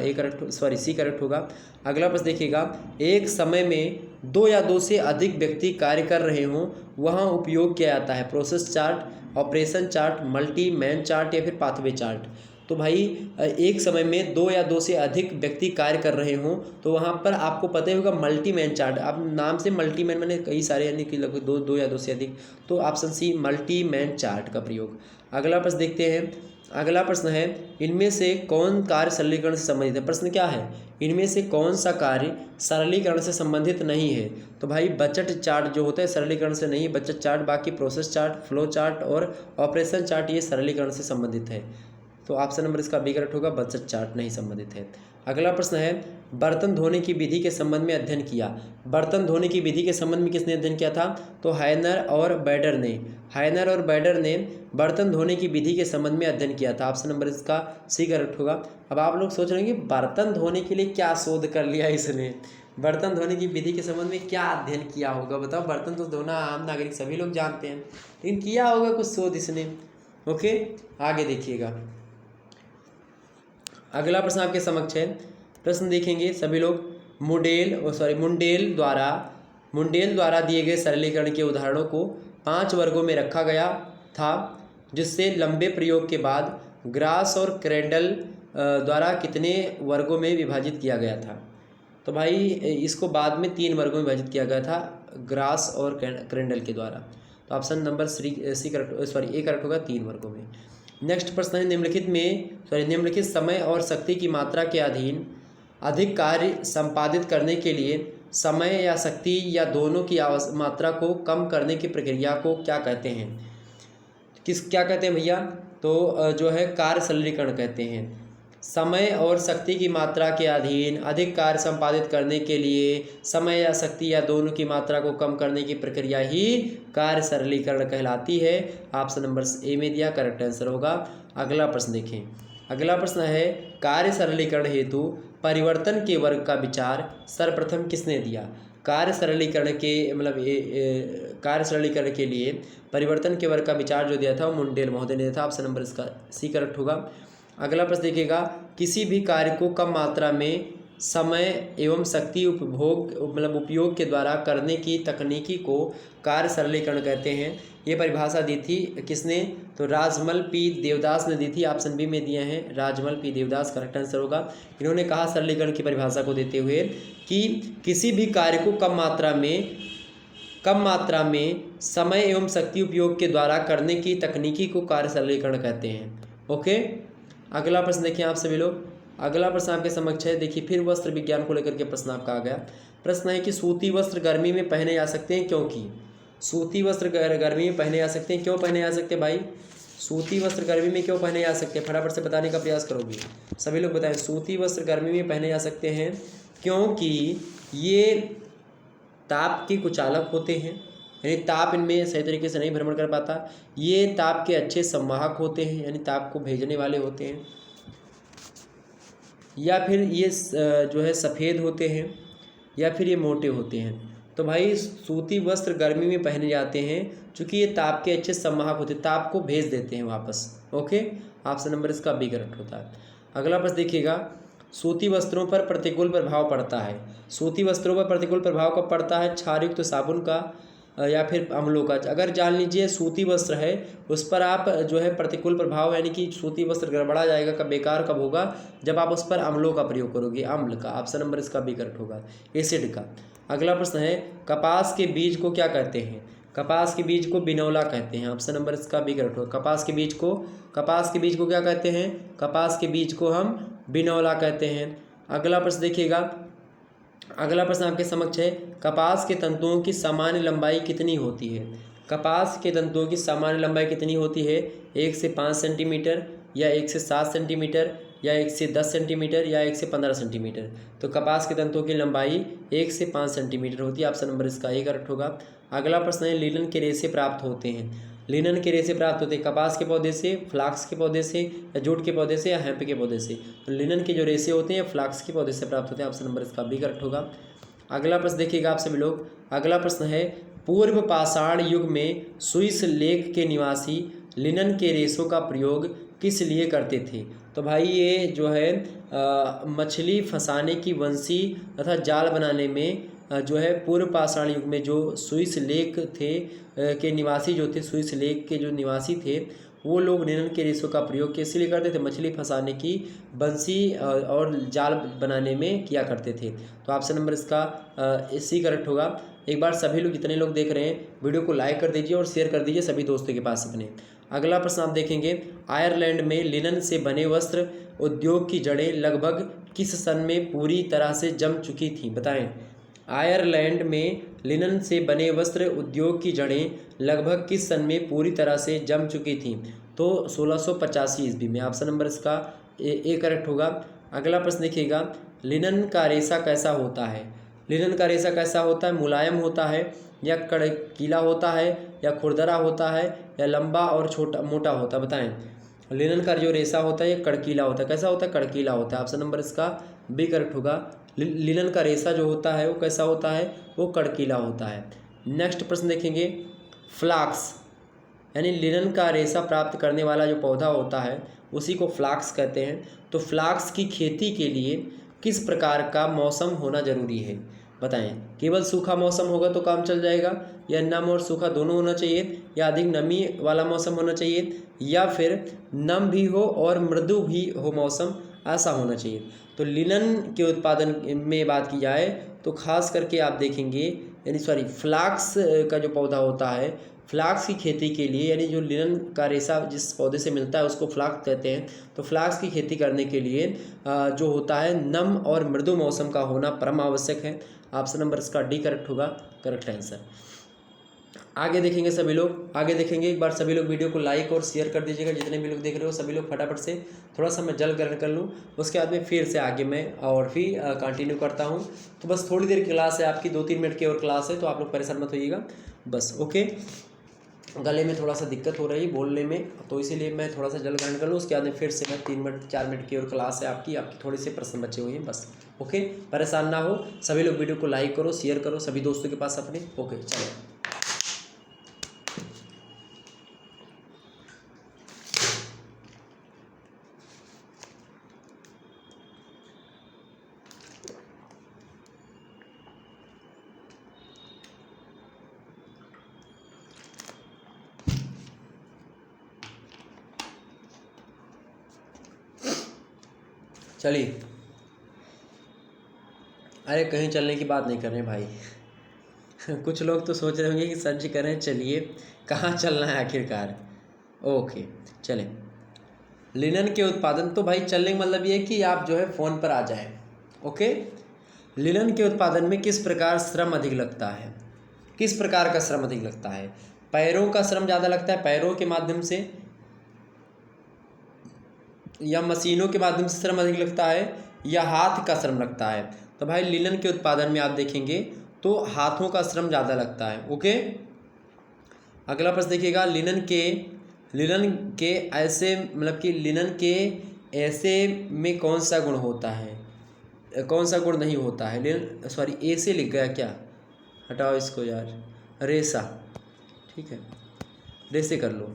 सी करेक्ट होगा। अगला प्रश्न देखिएगा, एक समय में 2 या 2 से अधिक व्यक्ति कार्य कर रहे हों वहाँ उपयोग किया जाता है? Process chart, operation chart, multi man chart, या फिर पाथवे चार्ट? तो भाई एक समय में 2 या 2 से अधिक व्यक्ति कार्य कर रहे हों तो वहाँ पर आपको पता ही होगा मल्टी मैन चार्ट। अब नाम से मल्टी मैन मैंने कई सारे, यानी कि लगभग 2 या 2 से अधिक, तो option C multi man chart का प्रयोग। अगला प्रश्न देखते हैं। अगला प्रश्न है, इनमें से कौन कार्य सरलीकरण से संबंधित है? प्रश्न क्या है? इनमें से कौन सा कार्य सरलीकरण से संबंधित नहीं है? तो भाई बजट चार्ट जो होता है सरलीकरण से नहीं, बजट चार्ट, बाकी प्रोसेस चार्ट, फ्लो चार्ट और ऑपरेशन चार्ट ये सरलीकरण से संबंधित है। तो ऑप्शन नंबर इसका बी करेक्ट होगा, बजट चार्ट नहीं संबंधित है। अगला प्रश्न है, बर्तन धोने की विधि के संबंध में अध्ययन किया। बर्तन धोने की विधि के संबंध में किसने अध्ययन किया था? तो हायनर और बैडर ने बर्तन धोने की विधि के संबंध में अध्ययन किया था। ऑप्शन नंबर इसका सी करेक्ट होगा। अब आप लोग सोच रहे हैं कि बर्तन धोने के लिए क्या शोध कर लिया इसने, बर्तन धोने की विधि के संबंध में क्या अध्ययन किया होगा? बताओ, बर्तन तो धोना आम नागरिक सभी लोग जानते हैं, लेकिन किया होगा कुछ शोध इसने। ओके, आगे देखिएगा। अगला प्रश्न आपके समक्ष है, प्रश्न देखेंगे सभी लोग। मुंडेल द्वारा दिए गए सरलीकरण के उदाहरणों को 5 वर्गों में रखा गया था, जिससे लंबे प्रयोग के बाद ग्रास और क्रेंडल द्वारा कितने वर्गों में विभाजित किया गया था? तो भाई इसको बाद में 3 वर्गों में विभाजित किया गया था, ग्रास और क्रेंडल के द्वारा। तो ऑप्शन नंबर ए करेक्ट होगा, 3 वर्गों में। नेक्स्ट प्रश्न है, निम्नलिखित समय और शक्ति की मात्रा के अधीन अधिक कार्य संपादित करने के लिए समय या शक्ति या दोनों की मात्रा को कम करने की प्रक्रिया को क्या कहते हैं? क्या कहते हैं भैया? तो जो है कार्य सरलीकरण कहते हैं। समय और शक्ति की मात्रा के अधीन अधिक कार्य संपादित करने के लिए समय या शक्ति या दोनों की मात्रा को कम करने की प्रक्रिया ही कार्य सरलीकरण कहलाती है। ऑप्शन नंबर ए में दिया करेक्ट आंसर होगा। अगला प्रश्न देखें। अगला प्रश्न है, कार्य सरलीकरण हेतु परिवर्तन के वर्ग का विचार सर्वप्रथम किसने दिया? कार्य सरलीकरण के लिए परिवर्तन के वर्ग का विचार जो दिया था वो मुंडेल महोदय ने दिया था। ऑप्शन नंबर इसका सी करेक्ट होगा। अगला प्रश्न देखिएगा, किसी भी कार्य को कम मात्रा में समय एवं शक्ति उपयोग के द्वारा करने की तकनीकी को कार्य सरलीकरण कहते हैं। ये परिभाषा दी थी किसने? तो राजमल पी देवदास ने दी थी। ऑप्शन बी में दिए हैं Rajmal P Devdas, correct answer होगा। इन्होंने कहा सरलीकरण की परिभाषा को देते हुए कि किसी भी कार्य को कम मात्रा में समय एवं शक्ति उपयोग के द्वारा करने की तकनीकी को कार्य सरलीकरण कहते हैं। ओके, अगला प्रश्न देखिए आप सभी लोग। अगला प्रश्न आपके समक्ष है, देखिए फिर वस्त्र विज्ञान को लेकर के प्रश्न आपका आ गया। प्रश्न है कि सूती वस्त्र गर्मी में पहने जा सकते हैं, क्योंकि सूती वस्त्र गर्मी में पहने जा सकते हैं, क्यों पहने जा सकते हैं भाई? सूती वस्त्र गर्मी में क्यों पहने जा सकते हैं? फटाफट से बताने का प्रयास करोगे, सभी लोग बताएं। सूती वस्त्र गर्मी में पहने जा सकते हैं क्योंकि ये ताप के कुचालक होते हैं, यानी ताप इनमें सही तरीके से नहीं भ्रमण कर पाता। ये ताप के अच्छे संवाहक होते हैं, यानी ताप को भेजने वाले होते हैं। या फिर ये जो है सफ़ेद होते हैं, या फिर ये मोटे होते हैं। तो भाई सूती वस्त्र गर्मी में पहने जाते हैं क्योंकि ये ताप के अच्छे संवाहक होते हैं, ताप को भेज देते हैं वापस। ओके, ऑप्शन नंबर इसका बी करेक्ट होता है। अगला प्रश्न देखिएगा, सूती वस्त्रों पर प्रतिकूल प्रभाव पड़ता है। सूती वस्त्रों पर प्रतिकूल प्रभाव कब पड़ता है? क्षारयुक्त साबुन का या फिर अम्लों का। अगर जान लीजिए सूती वस्त्र है उस पर आप जो है प्रतिकूल प्रभाव, यानी कि सूती वस्त्र गड़बड़ा जाएगा, कब बेकार कब होगा? जब आप उस पर अम्लों का प्रयोग करोगे, अम्ल का। ऑप्शन नंबर इसका बी करेक्ट होगा, एसिड का। अगला प्रश्न है, कपास के बीज को क्या कहते हैं? कपास के बीज को बिनौला कहते हैं। ऑप्शन नंबर इसका बी करेक्ट होगा। कपास के बीज को क्या कहते हैं? कपास के बीज को हम बिनौला कहते हैं। अगला प्रश्न देखिएगा, अगला प्रश्न आपके समक्ष है, कपास के तंतुओं की सामान्य लंबाई कितनी होती है? कपास के तंतुओं की सामान्य लंबाई कितनी होती है? 1 से 5 सेंटीमीटर, या 1 से 7 सेंटीमीटर, या 1 से 10 सेंटीमीटर, या 1 से 15 सेंटीमीटर। तो कपास के तंतुओं की लंबाई 1 से 5 सेंटीमीटर होती है। ऑप्शन नंबर इसका ए करेक्ट होगा। अगला प्रश्न है, लिनन के रेशे प्राप्त होते हैं। लिनन के रेशे प्राप्त होते हैं कपास के पौधे से, फ्लाक्स के पौधे से, या जूट के पौधे से, या हेम्प के पौधे से। तो लिनन के जो रेशे होते हैं फ्लाक्स के पौधे से प्राप्त होते हैं। ऑप्शन नंबर इसका बी करेक्ट होगा। अगला प्रश्न देखिएगा आप सभी लोग। अगला प्रश्न है, पूर्व पाषाण युग में स्विस लेक के निवासी लिनन के रेशों का प्रयोग किस लिए करते थे? तो भाई ये जो है मछली फंसाने की वंशी तथा जाल बनाने में जो है पूर्व पाषाण युग में जो स्विस लेक थे के निवासी जो थे, स्विस लेक के जो निवासी थे, वो लोग लिनन के रेशों का प्रयोग किस लिए करते थे? मछली फंसाने की बंसी और जाल बनाने में किया करते थे। तो ऑप्शन नंबर इसका सी करेक्ट होगा। एक बार सभी लोग, जितने लोग देख रहे हैं, वीडियो को लाइक कर दीजिए और शेयर कर दीजिए सभी दोस्तों के पास अपने। अगला प्रश्न आप देखेंगे, आयरलैंड में लिनन से बने वस्त्र उद्योग की जड़ें लगभग किस सन में पूरी तरह से जम चुकी थीं? बताएं। आयरलैंड में लिनन से बने वस्त्र उद्योग की जड़ें लगभग किस सन में पूरी तरह से जम चुकी थीं? तो 1685 ईस्वी में। ऑप्शन नंबर इसका ए करेक्ट होगा। अगला प्रश्न देखिएगा, लिनन का रेशा कैसा होता है? लिनन का रेशा कैसा होता है? मुलायम होता है, या कड़कीला होता है, या खुरदरा होता है, या लंबा और छोटा मोटा होता है? बताएं। लिनन का जो रेशा होता है ये कड़कीला होता है। कैसा होता है? कड़कीला होता है। ऑप्शन नंबर इसका बी करेक्ट होगा। लिनन का रेशा जो होता है वो कैसा होता है? वो कड़कीला होता है। नेक्स्ट प्रश्न देखेंगे, फ्लाक्स यानी लिनन का रेशा प्राप्त करने वाला जो पौधा होता है उसी को फ्लाक्स कहते हैं। तो फ्लाक्स की खेती के लिए किस प्रकार का मौसम होना जरूरी है? बताएं। केवल सूखा मौसम होगा तो काम चल जाएगा, या नम और सूखा दोनों होना चाहिए, या अधिक नमी वाला मौसम होना चाहिए, या फिर नम भी हो और मृदु भी हो मौसम, ऐसा होना चाहिए। तो लिनन के उत्पादन में बात की जाए तो खास करके आप देखेंगे, यानी फ्लाक्स का जो पौधा होता है, फ्लाक्स की खेती के लिए, यानी जो लिनन का रेशा जिस पौधे से मिलता है उसको फ्लाक्स कहते हैं। तो फ्लाक्स की खेती करने के लिए जो होता है नम और मृदु मौसम का होना परम आवश्यक है। ऑप्शन नंबर इसका डी करेक्ट होगा, करेक्ट आंसर। आगे देखेंगे सभी लोग, आगे देखेंगे। एक बार सभी लोग वीडियो को लाइक और शेयर कर दीजिएगा, जितने भी लोग देख रहे हो सभी लोग फटाफट से। थोड़ा सा मैं जल ग्रहण कर लूँ, उसके बाद में फिर से आगे मैं और भी कंटिन्यू करता हूँ। तो बस थोड़ी देर की क्लास है आपकी, 2-3 मिनट की और क्लास है, तो आप लोग परेशान मत होइएगा बस। ओके, गले में थोड़ा सा दिक्कत हो रही है बोलने में, तो इसीलिए मैं थोड़ा सा जल ग्रहण कर लूँ, उसके बाद में फिर से मैं 3 मिनट 4 मिनट की और क्लास है आपकी थोड़े से प्रश्न बचे हुए हैं बस। ओके, परेशान ना हो सभी लोग, वीडियो को लाइक करो, शेयर करो सभी दोस्तों के पास अपने। ओके चलो, चलिए। अरे कहीं चलने की बात नहीं कर रहे भाई कुछ लोग तो सोच रहे होंगे कि सर जी कह रहे हैं चलिए, कहाँ चलना है आखिरकार। ओके चलें। लिनन के उत्पादन, तो भाई चलने का मतलब ये है कि आप जो है फ़ोन पर आ जाएं। ओके, लिनन के उत्पादन में किस प्रकार श्रम अधिक लगता है? किस प्रकार का श्रम अधिक लगता है? पैरों का श्रम ज़्यादा लगता है, पैरों के माध्यम से, या मशीनों के माध्यम से श्रम अधिक लगता है, या हाथ का श्रम लगता है? तो भाई लिनन के उत्पादन में आप देखेंगे तो हाथों का श्रम ज़्यादा लगता है। ओके, अगला प्रश्न देखिएगा, लिनन के ऐसे मतलब कि लिनन के ऐसे में कौन सा गुण होता है, कौन सा गुण नहीं होता है? ए से लिख गया क्या, हटाओ इसको यार, रेशा, ठीक है रेशे कर लो।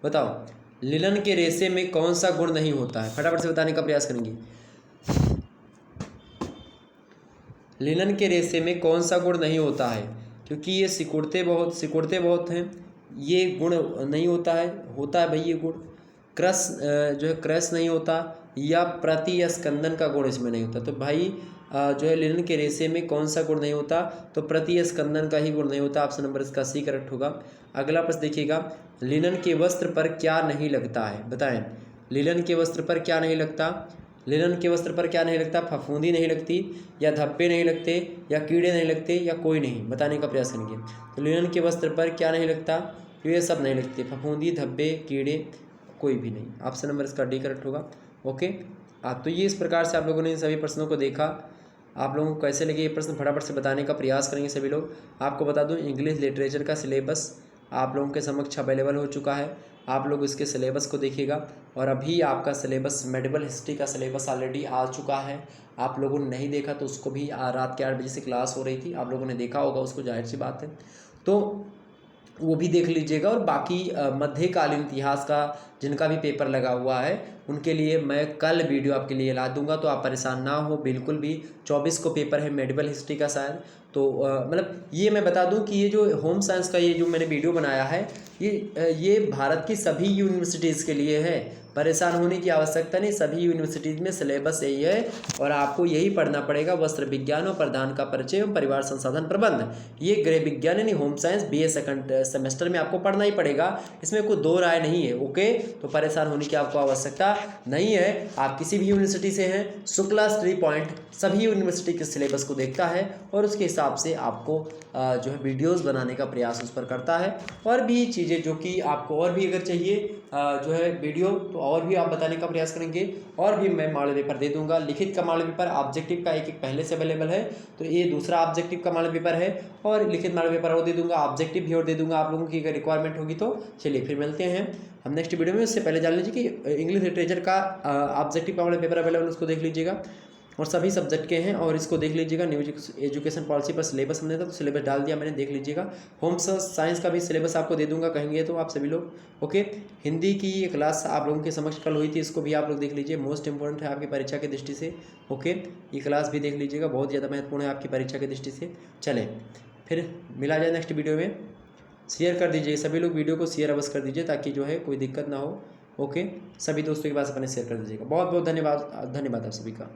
बताओ, लिनन के रेशे में कौन सा गुण नहीं होता है? फटाफट से बताने का प्रयास करेंगे। लिनन के रेशे में कौन सा गुण नहीं होता है? क्योंकि ये सिकुड़ते बहुत हैं, ये गुण नहीं होता है भाई ये गुण। क्रश जो है क्रश नहीं होता, या प्रतिस्कंदन का गुण इसमें नहीं होता। तो भाई जो है लिनन के रेशे में कौन सा गुण नहीं होता? तो प्रतिस्कंदन का ही गुण नहीं होता। ऑप्शन नंबर इसका सी करेक्ट होगा। अगला प्रश्न देखिएगा, लिनन के वस्त्र पर क्या नहीं लगता है? बताएं, लिनन के वस्त्र पर क्या नहीं लगता? लिनन के वस्त्र पर क्या नहीं लगता? फफूंदी नहीं लगती, या धब्बे नहीं लगते, या कीड़े नहीं लगते, या कोई नहीं। बताने का प्रयास करेंगे। तो लिनन के वस्त्र पर क्या नहीं लगता? तो ये सब नहीं लगते, फफूंदी, धब्बे, कीड़े, कोई भी नहीं। ऑप्शन नंबर इसका डी करेक्ट होगा। ओके, तो ये इस प्रकार से आप लोगों ने इन सभी प्रश्नों को देखा। आप लोगों को कैसे लगे ये प्रश्न फटाफट से बताने का प्रयास करेंगे सभी लोग। आपको बता दूं, इंग्लिश लिटरेचर का सिलेबस आप लोगों के समक्ष अवेलेबल हो चुका है। आप लोग इसके सिलेबस को देखिएगा। और अभी आपका सिलेबस मेडिवल हिस्ट्री का सिलेबस ऑलरेडी आ चुका है। आप लोगों ने नहीं देखा तो उसको भी रात के 8 बजे से क्लास हो रही थी, आप लोगों ने देखा होगा उसको, जाहिर सी बात है, तो वो भी देख लीजिएगा। और बाकी मध्यकालीन इतिहास का जिनका भी पेपर लगा हुआ है उनके लिए मैं कल वीडियो आपके लिए ला दूंगा, तो आप परेशान ना हो बिल्कुल भी। 24 को पेपर है मेडिवल हिस्ट्री का शायद। तो मतलब ये मैं बता दूं कि ये जो होम साइंस का ये जो मैंने वीडियो बनाया है ये भारत की सभी यूनिवर्सिटीज़ के लिए है। परेशान होने की आवश्यकता नहीं, सभी यूनिवर्सिटीज़ में सिलेबस यही है और आपको यही पढ़ना पड़ेगा। वस्त्र विज्ञान और प्रदान का परिचय एवं परिवार संसाधन प्रबंध, ये गृह विज्ञान यानी home science BA second semester में आपको पढ़ना ही पड़ेगा। इसमें कोई दो राय नहीं है। ओके, तो परेशान होने की आपको आवश्यकता नहीं है। आप किसी भी यूनिवर्सिटी से हैं, शुक्ला स्टडी पॉइंट सभी यूनिवर्सिटी के सिलेबस को देखता है और उसके हिसाब से आपको जो है वीडियोस बनाने का प्रयास उस पर करता है। और भी चीज़ें जो कि आपको और भी अगर चाहिए जो है वीडियो, तो और भी आप बताने का प्रयास करेंगे। और भी मैं मॉडल पेपर दे दूंगा। लिखित का मॉडल पेपर ऑब्जेक्टिव का एक पहले से अवेलेबल है, तो ये दूसरा ऑब्जेक्टिव का मॉडल पेपर है। और लिखित मॉडल पेपर और दे दूंगा, ऑब्जेक्टिव भी और दे दूंगा आप लोगों की अगर रिक्वायरमेंट होगी तो। चलिए फिर मिलते हैं हम नेक्स्ट वीडियो में। उससे पहले जान लीजिए कि इंग्लिश लिटरेचर का ऑब्जेक्टिव का मॉडल पेपर अवेलेबल, उसको देख लीजिएगा। और सभी सब्जेक्ट के हैं और इसको देख लीजिएगा। न्यू एजुकेशन पॉलिसी पर सिलेबस हमने था तो सिलेबस डाल दिया मैंने, देख लीजिएगा। होम साइंस का भी सिलेबस आपको दे दूंगा कहेंगे तो आप सभी लोग। ओके, हिंदी की ये क्लास आप लोगों के समक्ष कल हुई थी, इसको भी आप लोग देख लीजिए, मोस्ट इंपॉर्टेंट है आपकी परीक्षा की दृष्टि से। ओके, ये क्लास भी देख लीजिएगा, बहुत ज़्यादा महत्वपूर्ण है आपकी परीक्षा की दृष्टि से। चलें फिर मिला जाए नेक्स्ट वीडियो में। शेयर कर दीजिए, सभी लोग वीडियो को शेयर अवश्य कर दीजिए ताकि जो है कोई दिक्कत ना हो। ओके, सभी दोस्तों के पास अपने शेयर कर दीजिएगा। बहुत बहुत धन्यवाद, धन्यवाद आप सभी का।